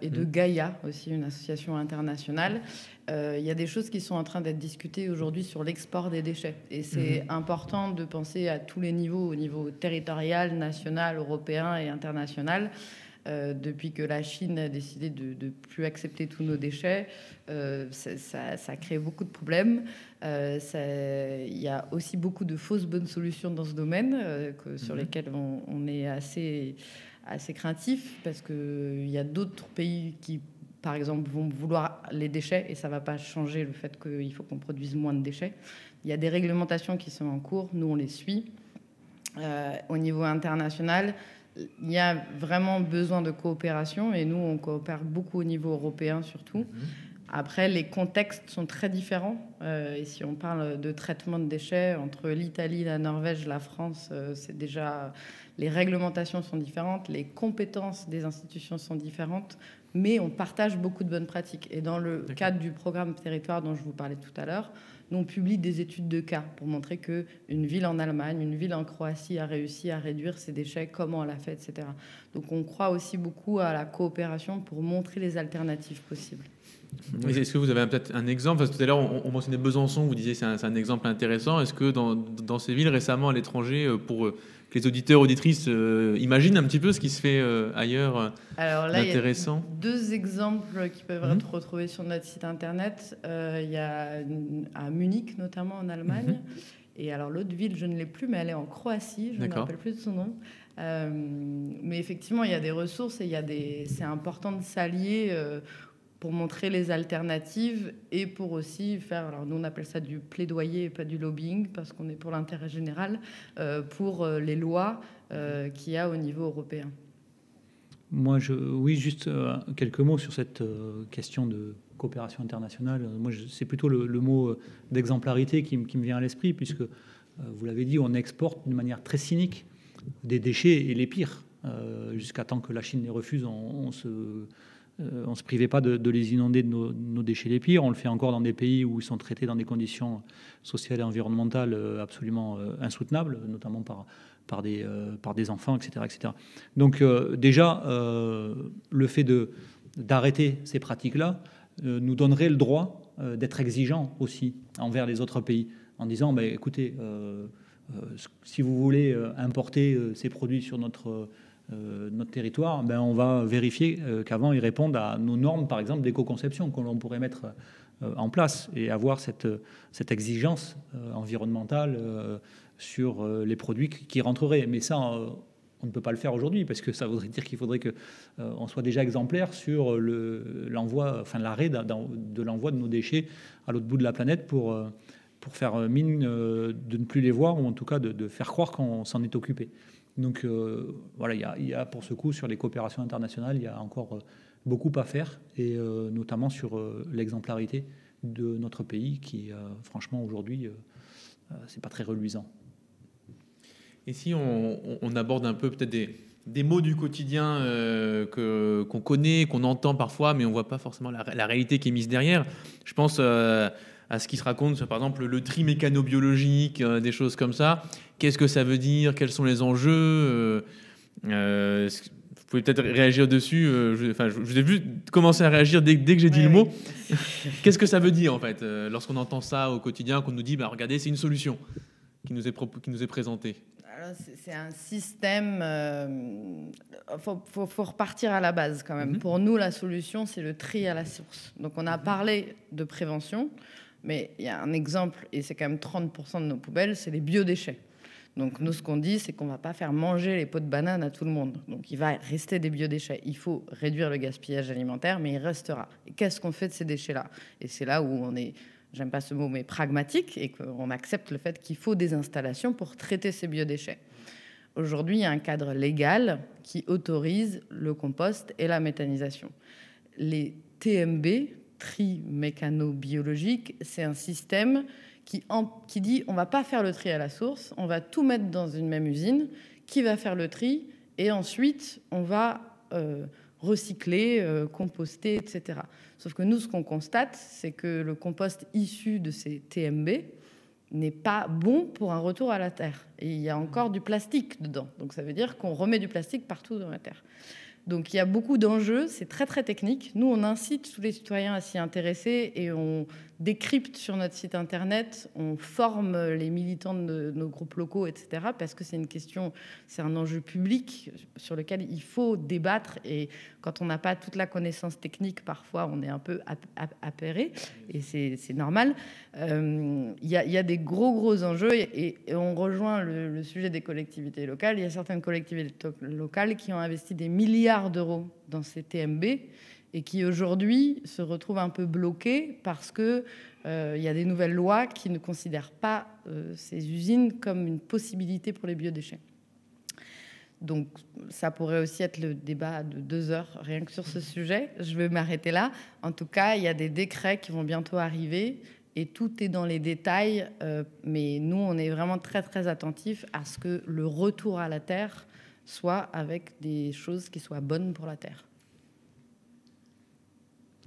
et de Gaia, aussi une association internationale. Il y a des choses qui sont en train d'être discutées aujourd'hui sur l'export des déchets. Et c'est important de penser à tous les niveaux, au niveau territorial, national, européen et international. Depuis que la Chine a décidé de ne plus accepter tous nos déchets, ça crée beaucoup de problèmes. Il y a aussi beaucoup de fausses bonnes solutions dans ce domaine sur lesquelles on est assez craintif parce qu'il y a d'autres pays qui, par exemple, vont vouloir les déchets et ça ne va pas changer le fait qu'il faut qu'on produise moins de déchets. Il y a des réglementations qui sont en cours, nous on les suit. Au niveau international, il y a vraiment besoin de coopération et nous on coopère beaucoup au niveau européen surtout. Après, les contextes sont très différents. Et si on parle de traitement de déchets, entre l'Italie, la Norvège, la France, c'est déjà... Les réglementations sont différentes, les compétences des institutions sont différentes, mais on partage beaucoup de bonnes pratiques. Et dans le cadre du programme Territoire dont je vous parlais tout à l'heure, nous, on publie des études de cas pour montrer qu'une ville en Allemagne, une ville en Croatie a réussi à réduire ses déchets, comment elle a fait, etc. Donc on croit aussi beaucoup à la coopération pour montrer les alternatives possibles. Oui, est-ce que vous avez peut-être un exemple? Parce que tout à l'heure, on mentionnait Besançon, vous disiez que c'est un exemple intéressant. Est-ce que dans ces villes récemment à l'étranger, pour que les auditeurs, auditrices imaginent un petit peu ce qui se fait ailleurs d'intéressant? Il y a 2 exemples qui peuvent être retrouvés sur notre site internet. Il y a à Munich, notamment en Allemagne. Et alors l'autre ville, je ne l'ai plus, mais elle est en Croatie. Je ne me rappelle plus de son nom. Mais effectivement, il y a des ressources et c'est important de s'allier pour montrer les alternatives et pour aussi faire, alors nous on appelle ça du plaidoyer et pas du lobbying parce qu'on est pour l'intérêt général, pour les lois qu'il y a au niveau européen. Moi, oui, juste quelques mots sur cette question de coopération internationale. Moi, c'est plutôt le mot d'exemplarité qui me vient à l'esprit puisque, vous l'avez dit, on exporte d'une manière très cynique des déchets et les pires. Jusqu'à temps que la Chine les refuse, on se privait pas de les inonder de nos déchets les pires. On le fait encore dans des pays où ils sont traités dans des conditions sociales et environnementales absolument insoutenables, notamment par des enfants, etc., etc. Donc déjà, le fait d'arrêter ces pratiques-là nous donnerait le droit d'être exigeants aussi envers les autres pays, en disant, écoutez, si vous voulez importer ces produits sur notre notre territoire, ben, on va vérifier qu'avant ils répondent à nos normes, par exemple, d'éco-conception que l'on pourrait mettre en place et avoir cette exigence environnementale sur les produits qui rentreraient. Mais ça, on ne peut pas le faire aujourd'hui parce que ça voudrait dire qu'il faudrait qu'on soit déjà exemplaire sur l'arrêt de l'envoi de nos déchets à l'autre bout de la planète pour faire mine de ne plus les voir, ou en tout cas de faire croire qu'on s'en est occupé. Donc voilà, il y a pour ce coup, sur les coopérations internationales, il y a encore beaucoup à faire, et notamment sur l'exemplarité de notre pays qui, franchement, aujourd'hui, c'est pas très reluisant. Et si on aborde un peu peut-être des mots du quotidien qu'on connaît, qu'on entend parfois, mais on ne voit pas forcément la réalité qui est mise derrière. Je pense à ce qui se raconte sur, par exemple, le tri mécano-biologique, des choses comme ça. Qu'est-ce que ça veut dire? Quels sont les enjeux? Vous pouvez peut-être réagir dessus. Je vous ai vu commencer à réagir dès que j'ai dit le mot. Qu'est-ce que ça veut dire, en fait, lorsqu'on entend ça au quotidien, qu'on nous dit, regardez, c'est une solution qui nous est présentée? C'est un système. Faut repartir à la base quand même. Pour nous, la solution, c'est le tri à la source. Donc, on a parlé de prévention, mais il y a un exemple, et c'est quand même 30% de nos poubelles, c'est les biodéchets. Donc, nous, ce qu'on dit, c'est qu'on ne va pas faire manger les pots de banane à tout le monde. Donc, il va rester des biodéchets. Il faut réduire le gaspillage alimentaire, mais il restera. Et qu'est-ce qu'on fait de ces déchets-là? Et c'est là où on est, j'aime pas ce mot, mais pragmatique, et qu'on accepte le fait qu'il faut des installations pour traiter ces biodéchets. Aujourd'hui, il y a un cadre légal qui autorise le compost et la méthanisation. Les TMB, tri mécano-biologique, c'est un système qui dit on ne va pas faire le tri à la source, on va tout mettre dans une même usine, qui va faire le tri, et ensuite on va recycler, composter, etc. Sauf que nous, ce qu'on constate, c'est que le compost issu de ces TMB n'est pas bon pour un retour à la terre. Et il y a encore du plastique dedans. Donc ça veut dire qu'on remet du plastique partout dans la terre. Donc il y a beaucoup d'enjeux, c'est très très technique. Nous, on incite tous les citoyens à s'y intéresser et on décrypte sur notre site internet, on forme les militants de nos groupes locaux, etc. Parce que c'est une question, c'est un enjeu public sur lequel il faut débattre, et quand on n'a pas toute la connaissance technique, parfois on est un peu apeuré, et c'est normal. Il y a des gros enjeux, et on rejoint le sujet des collectivités locales. Il y a certaines collectivités locales qui ont investi des milliards d'euros dans ces TMB et qui aujourd'hui se retrouvent un peu bloquées parce que y a des nouvelles lois qui ne considèrent pas ces usines comme une possibilité pour les biodéchets. Donc ça pourrait aussi être le débat de 2 heures rien que sur ce sujet. Je vais m'arrêter là. En tout cas, il y a des décrets qui vont bientôt arriver et tout est dans les détails. Mais nous, on est vraiment très très attentifs à ce que le retour à la terre soit avec des choses qui soient bonnes pour la terre.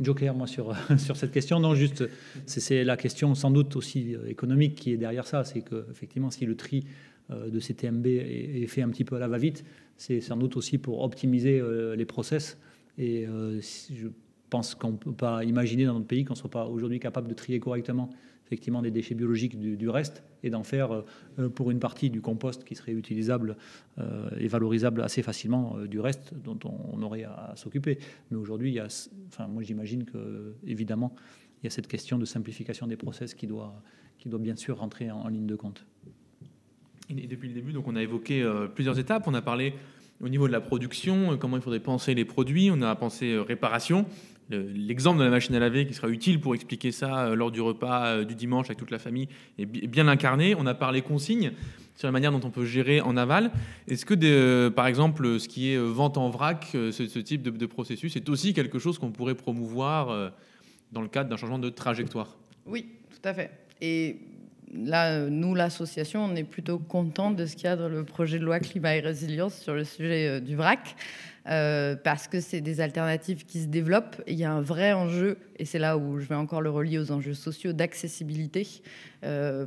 Joker, moi, sur cette question, non, juste, c'est la question sans doute aussi économique qui est derrière ça. C'est qu'effectivement, si le tri de ces TMB est fait un petit peu à la va-vite, c'est sans doute aussi pour optimiser les process. Et je pense qu'on ne peut pas imaginer dans notre pays qu'on ne soit pas aujourd'hui capable de trier correctement effectivement des déchets biologiques du reste et d'en faire pour une partie du compost qui serait utilisable et valorisable assez facilement du reste dont on aurait à s'occuper. Mais aujourd'hui, moi j'imagine que évidemment il y a cette question de simplification des process qui doit bien sûr rentrer en ligne de compte. Et depuis le début, donc on a évoqué plusieurs étapes. On a parlé au niveau de la production, comment il faudrait penser les produits. On a pensé réparation. L'exemple de la machine à laver qui sera utile pour expliquer ça lors du repas du dimanche avec toute la famille est bien incarné. On a parlé consignes sur la manière dont on peut gérer en aval. Est-ce que, par exemple, ce qui est vente en vrac, ce type de processus, est aussi quelque chose qu'on pourrait promouvoir dans le cadre d'un changement de trajectoire? Oui, tout à fait. Et là, nous, l'association, on est plutôt content de ce qu'il y a dans le projet de loi climat et résilience sur le sujet du vrac. Parce que c'est des alternatives qui se développent. Et il y a un vrai enjeu, et c'est là où je vais encore le relier aux enjeux sociaux d'accessibilité.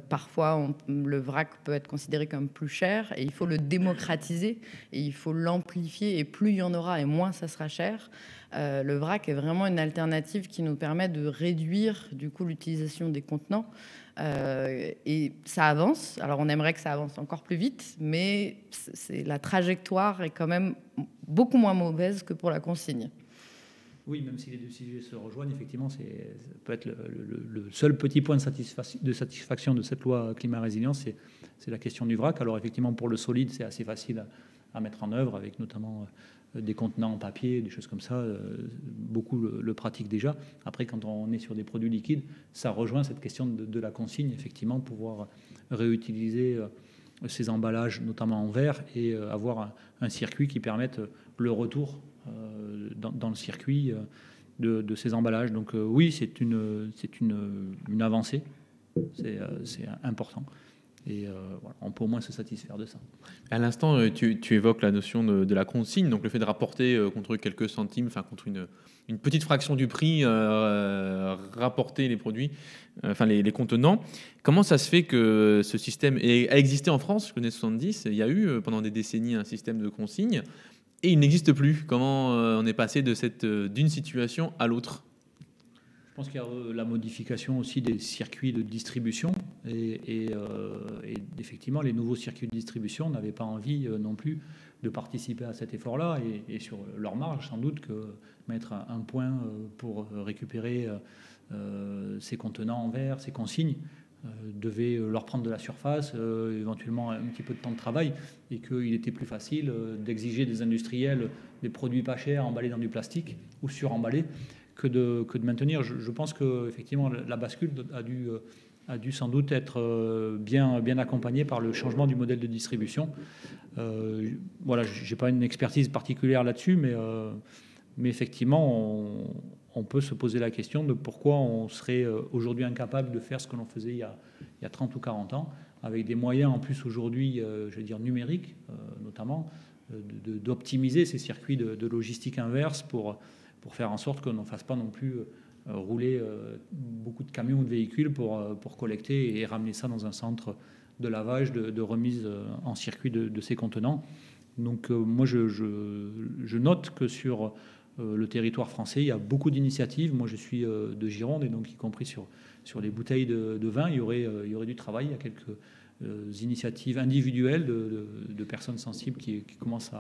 Parfois, le vrac peut être considéré comme plus cher, et il faut le démocratiser, et il faut l'amplifier, et plus il y en aura, et moins ça sera cher. Le vrac est vraiment une alternative qui nous permet de réduire du coup l'utilisation des contenants. Et ça avance. Alors on aimerait que ça avance encore plus vite, mais la trajectoire est quand même beaucoup moins mauvaise que pour la consigne. Oui, même si les deux sujets se rejoignent, effectivement, ça peut être le seul petit point de satisfaction de cette loi climat-résilience, c'est la question du vrac. Alors effectivement, pour le solide, c'est assez facile à mettre en œuvre, avec notamment des contenants en papier, des choses comme ça. Beaucoup le pratiquent déjà. Après, quand on est sur des produits liquides, ça rejoint cette question de la consigne, effectivement, pouvoir réutiliser ces emballages, notamment en verre, et avoir un circuit qui permette le retour dans le circuit de ces emballages. Donc oui, c'est une avancée, c'est important. Et voilà, on peut au moins se satisfaire de ça. À l'instant, tu évoques la notion de la consigne, donc le fait de rapporter contre quelques centimes, enfin contre une petite fraction du prix, rapporter les produits, enfin les contenants. Comment ça se fait que ce système a existé en France? Je connais 70, il y a eu pendant des décennies un système de consigne, et il n'existe plus. Comment on est passé d'une situation à l'autre? Je pense qu'il y a la modification aussi des circuits de distribution et effectivement les nouveaux circuits de distribution n'avaient pas envie non plus de participer à cet effort-là et sur leur marge sans doute que mettre un point pour récupérer ces contenants en verre, ces consignes devait leur prendre de la surface, éventuellement un petit peu de temps de travail, et qu'il était plus facile d'exiger des industriels des produits pas chers emballés dans du plastique ou suremballés que de maintenir. Je pense qu'effectivement la bascule a dû sans doute être bien accompagnée par le changement du modèle de distribution. Voilà, je n'ai pas une expertise particulière là-dessus, mais effectivement, on peut se poser la question de pourquoi on serait aujourd'hui incapable de faire ce que l'on faisait il y a 30 ou 40 ans, avec des moyens en plus aujourd'hui, je veux dire numériques notamment, d'optimiser ces circuits de logistique inverse pour faire en sorte qu'on ne fasse pas non plus rouler beaucoup de camions ou de véhicules pour collecter et ramener ça dans un centre de lavage, de remise en circuit de ces contenants. Donc moi, je note que sur le territoire français, il y a beaucoup d'initiatives. Moi, je suis de Gironde, et donc y compris sur les bouteilles de vin, il y aurait du travail. Il y a quelques initiatives individuelles de personnes sensibles qui commencent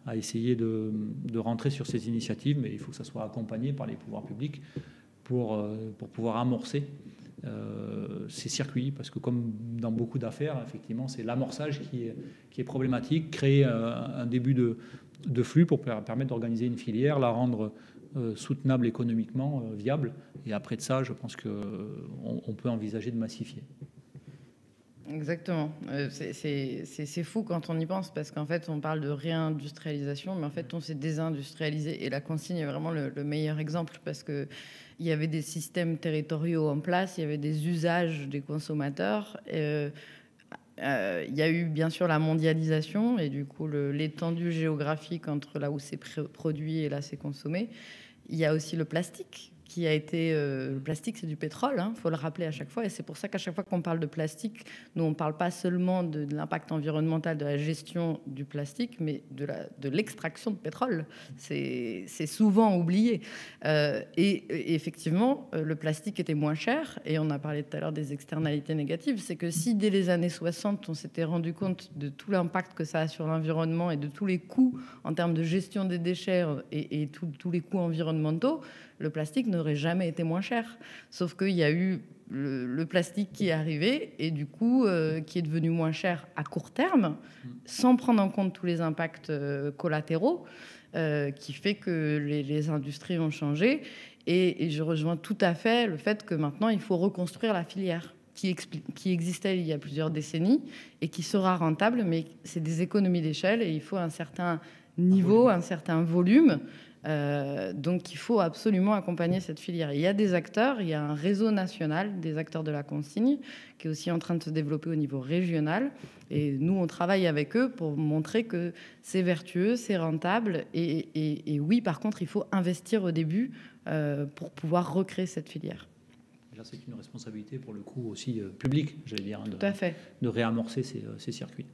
à essayer de rentrer sur ces initiatives, mais il faut que ça soit accompagné par les pouvoirs publics pour pouvoir amorcer ces circuits, parce que comme dans beaucoup d'affaires, effectivement, c'est l'amorçage qui est problématique, créer un début de flux pour permettre d'organiser une filière, la rendre soutenable économiquement, viable, et après de ça, je pense qu'on peut envisager de massifier. Exactement. C'est fou quand on y pense, parce qu'en fait, on parle de réindustrialisation, mais en fait, on s'est désindustrialisé. Et la consigne est vraiment le meilleur exemple, parce qu'il y avait des systèmes territoriaux en place, il y avait des usages des consommateurs. Il y a eu bien sûr la mondialisation et du coup l'étendue géographique entre là où c'est produit et là c'est consommé. Il y a aussi le plastique qui a été... le plastique, c'est du pétrole, hein, faut le rappeler à chaque fois. Et c'est pour ça qu'à chaque fois qu'on parle de plastique, nous, on ne parle pas seulement de l'impact environnemental de la gestion du plastique, mais de l'extraction de pétrole. C'est souvent oublié. Et effectivement, le plastique était moins cher. Et on a parlé tout à l'heure des externalités négatives. C'est que si, dès les années 60, on s'était rendu compte de tout l'impact que ça a sur l'environnement et de tous les coûts en termes de gestion des déchets et tous les coûts environnementaux, le plastique n'aurait jamais été moins cher. Sauf qu'il y a eu le plastique qui est arrivé et du coup qui est devenu moins cher à court terme, sans prendre en compte tous les impacts collatéraux, qui fait que les industries ont changé. Et je rejoins tout à fait le fait que maintenant, il faut reconstruire la filière qui existait il y a plusieurs décennies et qui sera rentable, mais c'est des économies d'échelle et il faut un certain niveau, un certain volume. Donc il faut absolument accompagner cette filière. Il y a des acteurs, il y a un réseau national des acteurs de la consigne qui est aussi en train de se développer au niveau régional. Et nous, on travaille avec eux pour montrer que c'est vertueux, c'est rentable. Et oui, par contre, il faut investir au début pour pouvoir recréer cette filière. Là, c'est une responsabilité pour le coup aussi publique, j'allais dire, Tout à fait. de réamorcer ces circuits.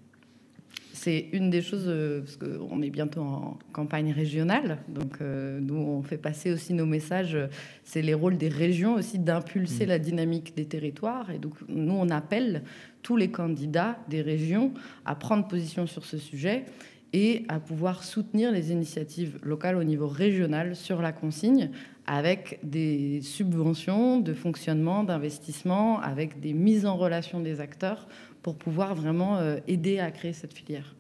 c'est une des choses, parce qu'on est bientôt en campagne régionale, donc nous, on fait passer aussi nos messages, c'est les rôles des régions aussi d'impulser la dynamique des territoires. Et donc, nous, on appelle tous les candidats des régions à prendre position sur ce sujet et à pouvoir soutenir les initiatives locales au niveau régional sur la consigne, avec des subventions de fonctionnement, d'investissement, avec des mises en relation des acteurs pour pouvoir vraiment aider à créer cette filière.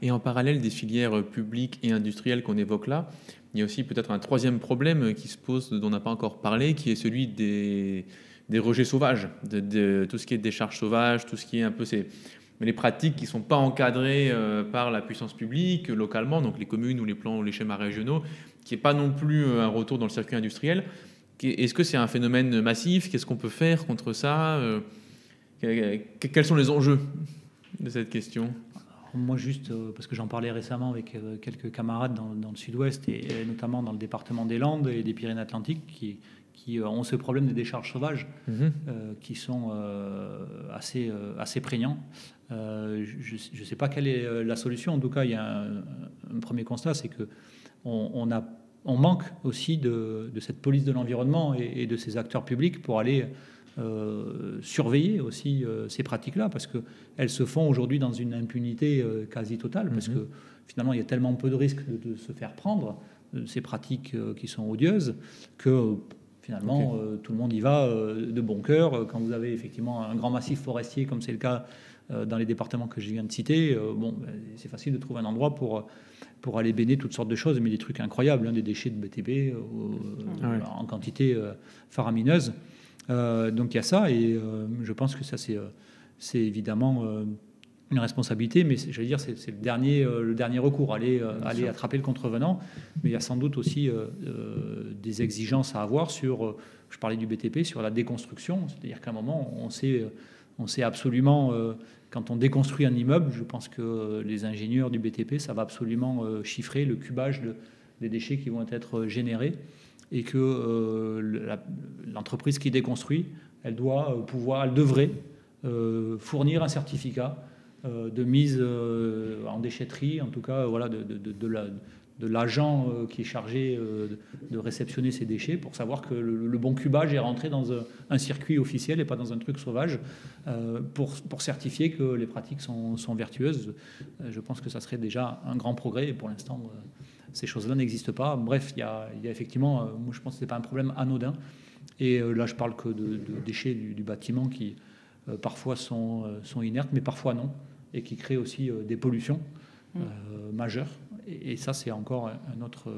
Et en parallèle des filières publiques et industrielles qu'on évoque là, il y a aussi peut-être un troisième problème qui se pose, dont on n'a pas encore parlé, qui est celui des rejets sauvages, de tout ce qui est décharge sauvage, tout ce qui est un peu les pratiques qui ne sont pas encadrées par la puissance publique localement, donc les communes ou les plans ou les schémas régionaux, qui n'est pas non plus un retour dans le circuit industriel. Est-ce que c'est un phénomène massif? Qu'est-ce qu'on peut faire contre ça? Quels sont les enjeux de cette question? Moi, juste parce que j'en parlais récemment avec quelques camarades dans le sud-ouest et notamment dans le département des Landes et des Pyrénées-Atlantiques qui ont ce problème des décharges sauvages qui sont assez prégnants. Je ne sais pas quelle est la solution. En tout cas, il y a un premier constat, c'est qu'on manque aussi de cette police de l'environnement et de ces acteurs publics pour aller surveiller aussi ces pratiques-là, parce qu'elles se font aujourd'hui dans une impunité quasi totale, parce que finalement, il y a tellement peu de risques de se faire prendre, ces pratiques qui sont odieuses, que finalement, tout le monde y va de bon cœur. Quand vous avez effectivement un grand massif forestier, comme c'est le cas dans les départements que je viens de citer, c'est facile de trouver un endroit pour aller baigner toutes sortes de choses, mais des trucs incroyables, des déchets de BTP en quantité faramineuse. Donc il y a ça, et je pense que ça c'est évidemment une responsabilité, mais j'allais dire c'est le dernier recours, aller attraper le contrevenant. Mais il y a sans doute aussi des exigences à avoir sur, je parlais du BTP, sur la déconstruction, c'est-à-dire qu'à un moment on sait absolument, quand on déconstruit un immeuble, je pense que les ingénieurs du BTP savent absolument chiffrer le cubage des déchets qui vont être générés, et que l'entreprise qui déconstruit, elle devrait fournir un certificat de mise en déchetterie, en tout cas voilà, de l'agent qui est chargé de réceptionner ces déchets, pour savoir que le bon cubage est rentré dans un circuit officiel et pas dans un truc sauvage, pour certifier que les pratiques sont vertueuses. Je pense que ça serait déjà un grand progrès, et pour l'instant ces choses-là n'existent pas. Bref, il y a effectivement, moi je pense que ce n'est pas un problème anodin. Et là, je parle que de déchets du bâtiment qui parfois sont inertes, mais parfois non, et qui créent aussi des pollutions majeures. Et ça, c'est encore un autre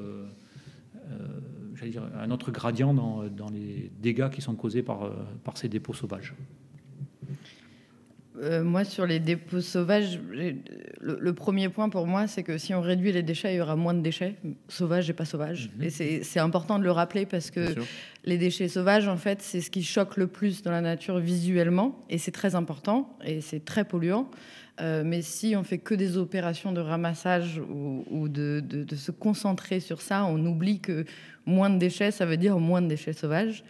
gradient dans les dégâts qui sont causés par ces dépôts sauvages. Moi, sur les dépôts sauvages, le premier point pour moi, c'est que si on réduit les déchets, il y aura moins de déchets, sauvages et pas sauvages. Et c'est important de le rappeler, parce que les déchets sauvages, en fait, c'est ce qui choque le plus dans la nature visuellement, et c'est très important, et c'est très polluant. Mais si on fait que des opérations de ramassage ou de se concentrer sur ça, on oublie que moins de déchets, ça veut dire moins de déchets sauvages.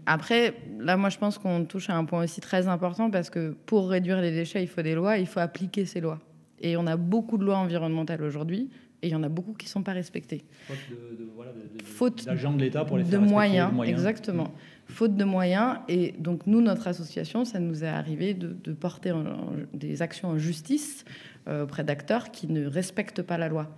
Après, là, moi, je pense qu'on touche à un point aussi très important, parce que pour réduire les déchets, il faut des lois, il faut appliquer ces lois. Et on a beaucoup de lois environnementales aujourd'hui, et il y en a beaucoup qui ne sont pas respectées. Faute d'agents de l'État pour les faire respecter. Moyens. Exactement. Faute de moyens. Et donc, nous, notre association, ça nous est arrivé de porter des actions en justice auprès d'acteurs qui ne respectent pas la loi.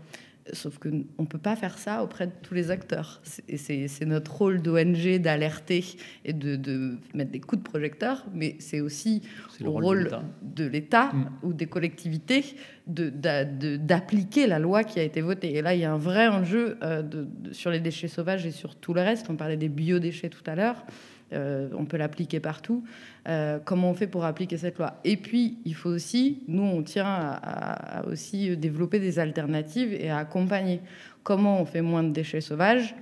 Sauf qu'on ne peut pas faire ça auprès de tous les acteurs. C'est notre rôle d'ONG d'alerter et de mettre des coups de projecteur, mais c'est aussi le rôle de l'État ou des collectivités d'appliquer la loi qui a été votée. Et là, il y a un vrai enjeu sur les déchets sauvages et sur tout le reste. On parlait des biodéchets tout à l'heure. On peut l'appliquer partout. Comment on fait pour appliquer cette loi? Et puis, il faut aussi, nous, on tient à aussi développer des alternatives et à accompagner. Comment on fait moins de déchets sauvages?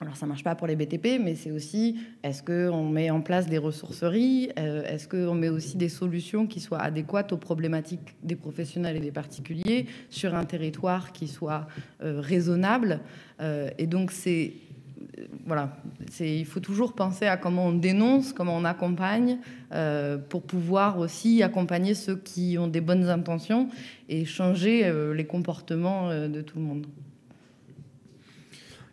Alors, ça ne marche pas pour les BTP, mais c'est aussi, est-ce qu'on met en place des ressourceries? Est-ce qu'on met aussi des solutions qui soient adéquates aux problématiques des professionnels et des particuliers sur un territoire qui soit raisonnable? Et donc, voilà, il faut toujours penser à comment on dénonce, comment on accompagne, pour pouvoir aussi accompagner ceux qui ont des bonnes intentions et changer les comportements de tout le monde.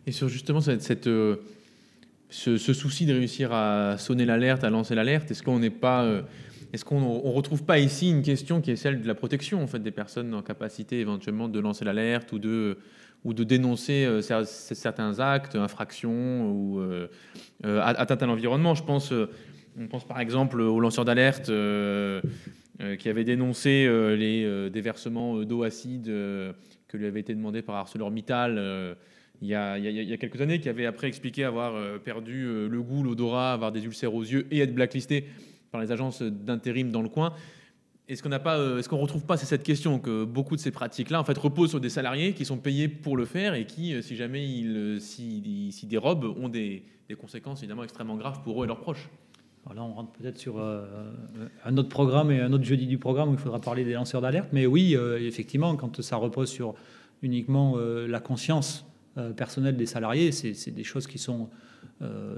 Et sur justement ce souci de réussir à sonner l'alerte, à lancer l'alerte, est-ce qu'on retrouve pas ici une question qui est celle de la protection en fait des personnes en capacité éventuellement de lancer l'alerte ou de dénoncer certains actes, infractions ou atteintes à l'environnement. On pense par exemple aux lanceurs d'alerte qui avaient dénoncé les déversements d'eau acide que lui avait été demandé par ArcelorMittal il y a quelques années, qui avait après expliqué avoir perdu le goût, l'odorat, avoir des ulcères aux yeux et être blacklisté par les agences d'intérim dans le coin. Est-ce qu'on ne retrouve pas cette question que beaucoup de ces pratiques-là en fait reposent sur des salariés qui sont payés pour le faire et qui, si jamais s'y dérobent, ont des conséquences évidemment extrêmement graves pour eux et leurs proches? Alors là, on rentre peut-être sur un autre programme et un autre jeudi du programme où il faudra parler des lanceurs d'alerte. Mais oui, effectivement, quand ça repose sur uniquement la conscience personnelle des salariés, c'est des choses qui sont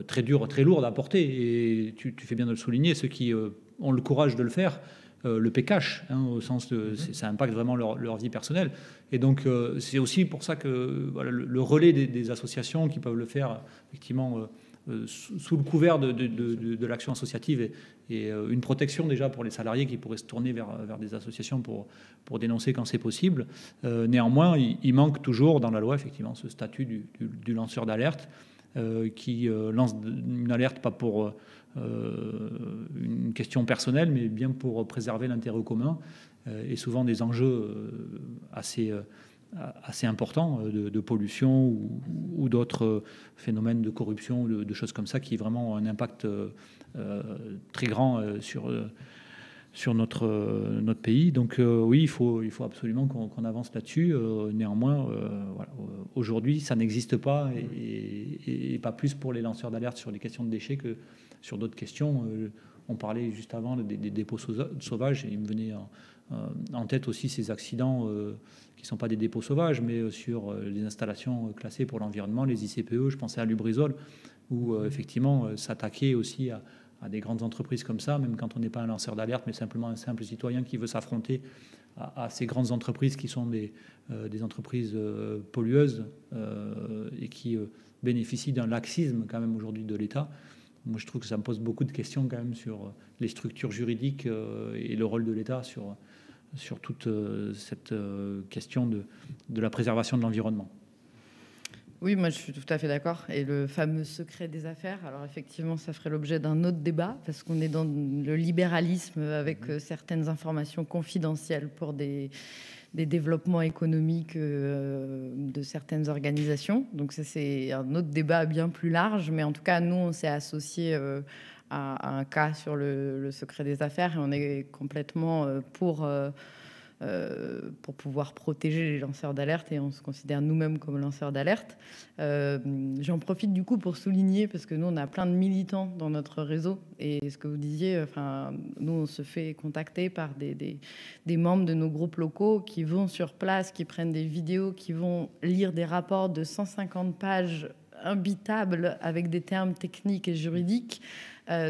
très dures, très lourdes à porter. Et tu fais bien de le souligner, ceux qui ont le courage de le faire, le paient cash, au sens de ça impacte vraiment leur vie personnelle. Et donc c'est aussi pour ça que voilà, le relais des associations qui peuvent le faire effectivement sous le couvert de l'action associative et une protection déjà pour les salariés qui pourraient se tourner vers des associations pour dénoncer quand c'est possible. Néanmoins, il manque toujours dans la loi effectivement ce statut du lanceur d'alerte qui lance une alerte pas pour une question personnelle, mais bien pour préserver l'intérêt commun et souvent des enjeux assez importants de pollution ou d'autres phénomènes de corruption ou de choses comme ça qui vraiment ont un impact très grand sur notre pays. Donc oui, il faut absolument qu'on avance là-dessus. Néanmoins, voilà, aujourd'hui, ça n'existe pas et pas plus pour les lanceurs d'alerte sur les questions de déchets que sur d'autres questions. On parlait juste avant des dépôts sauvages et il me venait en tête aussi ces accidents qui ne sont pas des dépôts sauvages, mais sur les installations classées pour l'environnement, les ICPE. Je pensais à Lubrizol, où effectivement s'attaquer aussi à des grandes entreprises comme ça, même quand on n'est pas un lanceur d'alerte, mais simplement un simple citoyen qui veut s'affronter à ces grandes entreprises qui sont des entreprises pollueuses et qui bénéficient d'un laxisme quand même aujourd'hui de l'État. Moi, je trouve que ça me pose beaucoup de questions quand même sur les structures juridiques et le rôle de l'État sur toute cette question de la préservation de l'environnement. Oui, moi je suis tout à fait d'accord. Et le fameux secret des affaires, alors effectivement, ça ferait l'objet d'un autre débat, parce qu'on est dans le libéralisme avec certaines informations confidentielles pour des développements économiques de certaines organisations. Donc ça, c'est un autre débat bien plus large. Mais en tout cas, nous, on s'est associés à un cas sur le secret des affaires et on est complètement pour pouvoir protéger les lanceurs d'alerte et on se considère nous-mêmes comme lanceurs d'alerte. J'en profite du coup pour souligner, parce que nous on a plein de militants dans notre réseau et ce que vous disiez, enfin, nous on se fait contacter par des membres de nos groupes locaux qui vont sur place, qui prennent des vidéos, qui vont lire des rapports de 150 pages imbitables avec des termes techniques et juridiques.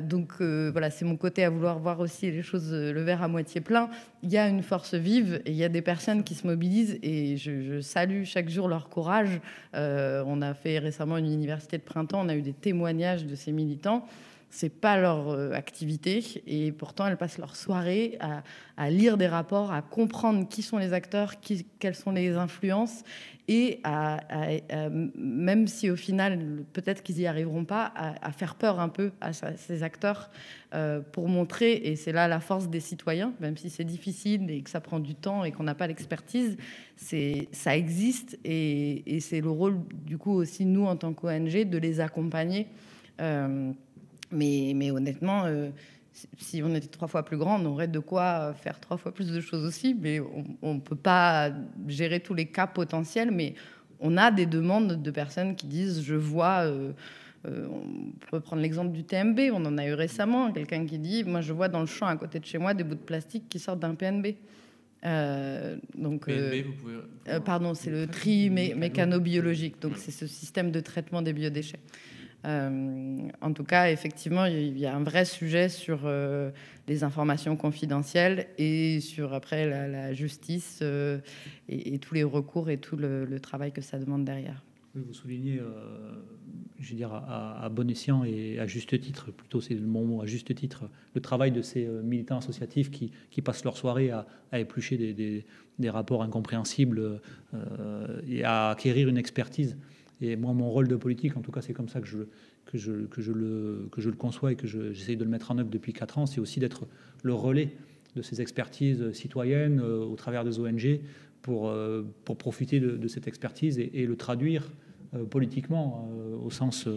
Donc voilà, c'est mon côté à vouloir voir aussi les choses, le verre à moitié plein. Il y a une force vive et il y a des personnes qui se mobilisent et je salue chaque jour leur courage. On a fait récemment une université de printemps, on a eu des témoignages de ces militants. C'est pas leur activité et pourtant elles passent leur soirée à lire des rapports, à comprendre qui sont les acteurs, quelles sont les influences et même si au final peut-être qu'ils n'y arriveront pas, à faire peur un peu à ces acteurs pour montrer, et c'est là la force des citoyens, même si c'est difficile et que ça prend du temps et qu'on n'a pas l'expertise, ça existe et c'est le rôle du coup aussi nous en tant qu'ONG de les accompagner. Mais honnêtement, si on était 3 fois plus grand, on aurait de quoi faire 3 fois plus de choses aussi. Mais on ne peut pas gérer tous les cas potentiels. Mais on a des demandes de personnes qui disent, je vois, on peut prendre l'exemple du TMB, on en a eu récemment, quelqu'un qui dit, moi je vois dans le champ à côté de chez moi des bouts de plastique qui sortent d'un PNB. Donc, PNB, vous pouvez... pardon, c'est le tri mécano-biologique. Donc, c'est ce système de traitement des biodéchets. En tout cas, effectivement, il y a un vrai sujet sur les informations confidentielles et sur après la justice et tous les recours et tout le travail que ça demande derrière. Oui, vous soulignez, je veux dire, à bon escient et à juste titre, plutôt c'est le bon mot, à juste titre, le travail de ces militants associatifs qui passent leur soirée à éplucher des rapports incompréhensibles et à acquérir une expertise. Et moi, mon rôle de politique, en tout cas, c'est comme ça que je le conçois et que j'essaye de le mettre en œuvre depuis 4 ans, c'est aussi d'être le relais de ces expertises citoyennes au travers des ONG pour profiter de cette expertise et le traduire politiquement, au sens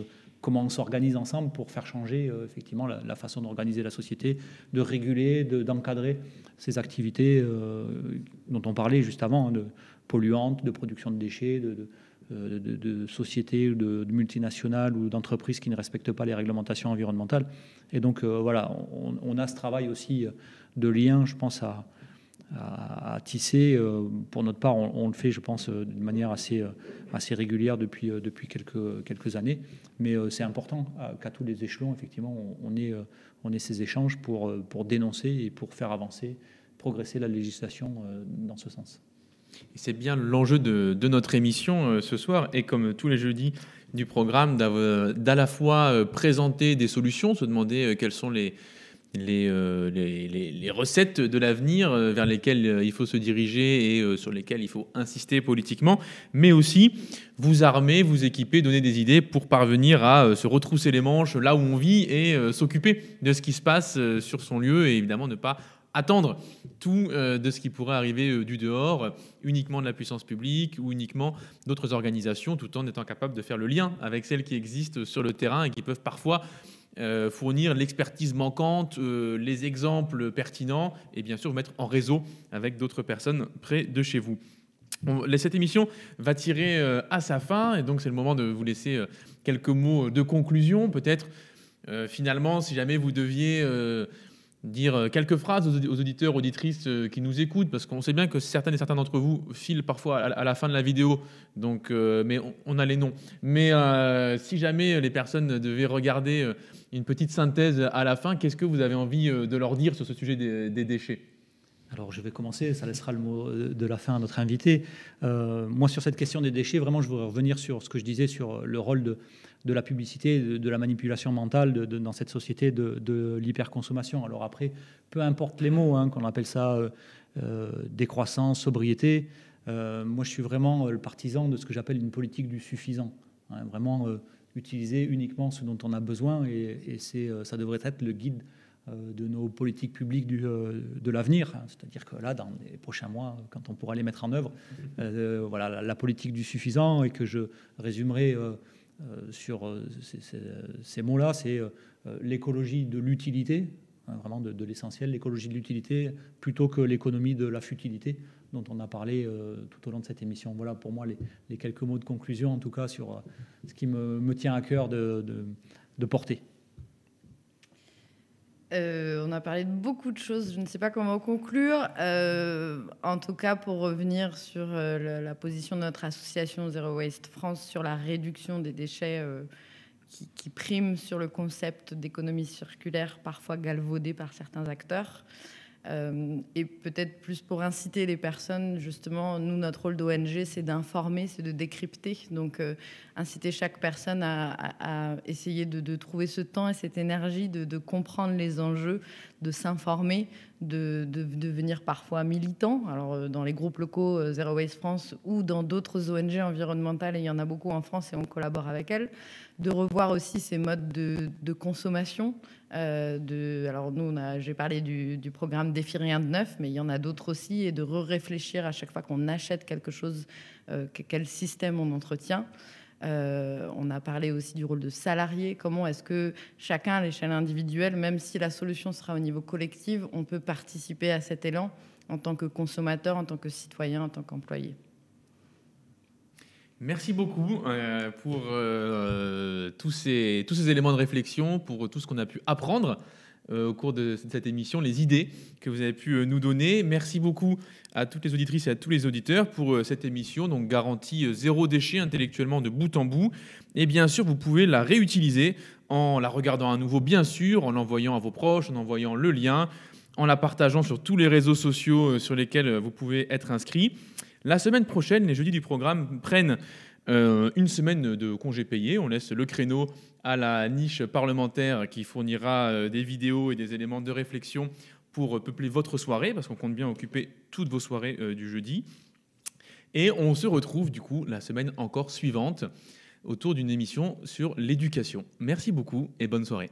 comment on s'organise ensemble pour faire changer effectivement la façon d'organiser la société, de réguler, d'encadrer ces activités dont on parlait juste avant, de polluantes, de production de déchets, de sociétés, de multinationales ou d'entreprises qui ne respectent pas les réglementations environnementales. Et donc voilà, on a ce travail aussi de lien, je pense, à tisser. Pour notre part, on le fait, je pense, d'une manière assez régulière depuis quelques années. Mais c'est important qu'à tous les échelons, effectivement, on ait ces échanges pour dénoncer et pour faire avancer, progresser la législation dans ce sens. Et c'est bien l'enjeu de notre émission ce soir, et comme tous les jeudis du programme, d'à la fois présenter des solutions, se demander quelles sont les recettes de l'avenir vers lesquelles il faut se diriger et sur lesquelles il faut insister politiquement, mais aussi vous armer, vous équiper, donner des idées pour parvenir à se retrousser les manches là où on vit et s'occuper de ce qui se passe sur son lieu, et évidemment ne pas attendre tout de ce qui pourrait arriver du dehors, uniquement de la puissance publique ou uniquement d'autres organisations, tout en étant capable de faire le lien avec celles qui existent sur le terrain et qui peuvent parfois fournir l'expertise manquante, les exemples pertinents et bien sûr vous mettre en réseau avec d'autres personnes près de chez vous. Cette émission va tirer à sa fin et donc c'est le moment de vous laisser quelques mots de conclusion. Peut-être finalement, si jamais vous deviez dire quelques phrases aux auditeurs, auditrices qui nous écoutent, parce qu'on sait bien que certains d'entre vous filent parfois à la fin de la vidéo, donc, mais on a les noms. Mais si jamais les personnes devaient regarder une petite synthèse à la fin, qu'est-ce que vous avez envie de leur dire sur ce sujet des déchets ? Alors je vais commencer, ça laissera le mot de la fin à notre invité. Moi sur cette question des déchets, vraiment je voudrais revenir sur ce que je disais sur le rôle de la publicité, de la manipulation mentale dans cette société de l'hyperconsommation. Alors après, peu importe les mots, qu'on appelle ça décroissance, sobriété, moi je suis vraiment le partisan de ce que j'appelle une politique du suffisant. Vraiment utiliser uniquement ce dont on a besoin et ça devrait être le guide de nos politiques publiques de l'avenir. C'est-à-dire que là, dans les prochains mois, quand on pourra les mettre en œuvre, voilà, la politique du suffisant, et que je résumerai sur ces mots-là, c'est l'écologie de l'utilité, vraiment de l'essentiel, l'écologie de l'utilité, plutôt que l'économie de la futilité, dont on a parlé tout au long de cette émission. Voilà pour moi les quelques mots de conclusion, en tout cas, sur ce qui me tient à cœur de porter. On a parlé de beaucoup de choses, je ne sais pas comment conclure. En tout cas, pour revenir sur la position de notre association Zero Waste France sur la réduction des déchets qui prime sur le concept d'économie circulaire, parfois galvaudé par certains acteurs. Et peut-être plus pour inciter les personnes, justement, nous, notre rôle d'ONG, c'est d'informer, c'est de décrypter. Donc, inciter chaque personne à essayer de trouver ce temps et cette énergie de comprendre les enjeux, de s'informer, de devenir parfois militant. Alors, dans les groupes locaux Zero Waste France ou dans d'autres ONG environnementales, et il y en a beaucoup en France et on collabore avec elles, de revoir aussi ces modes de consommation. Alors nous, j'ai parlé du programme Défi Rien de Neuf, mais il y en a d'autres aussi, et de réfléchir à chaque fois qu'on achète quelque chose, quel système on entretient. On a parlé aussi du rôle de salarié. Comment est-ce que chacun à l'échelle individuelle, même si la solution sera au niveau collectif, on peut participer à cet élan en tant que consommateur, en tant que citoyen, en tant qu'employé. Merci beaucoup pour tous ces éléments de réflexion, pour tout ce qu'on a pu apprendre au cours de cette émission, les idées que vous avez pu nous donner. Merci beaucoup à toutes les auditrices et à tous les auditeurs pour cette émission, donc garantie zéro déchet intellectuellement de bout en bout. Et bien sûr, vous pouvez la réutiliser en la regardant à nouveau, bien sûr, en l'envoyant à vos proches, en envoyant le lien, en la partageant sur tous les réseaux sociaux sur lesquels vous pouvez être inscrit. La semaine prochaine, les jeudis du programme prennent une semaine de congés payés. On laisse le créneau à la niche parlementaire qui fournira des vidéos et des éléments de réflexion pour peupler votre soirée, parce qu'on compte bien occuper toutes vos soirées du jeudi. Et on se retrouve du coup la semaine encore suivante autour d'une émission sur l'éducation. Merci beaucoup et bonne soirée.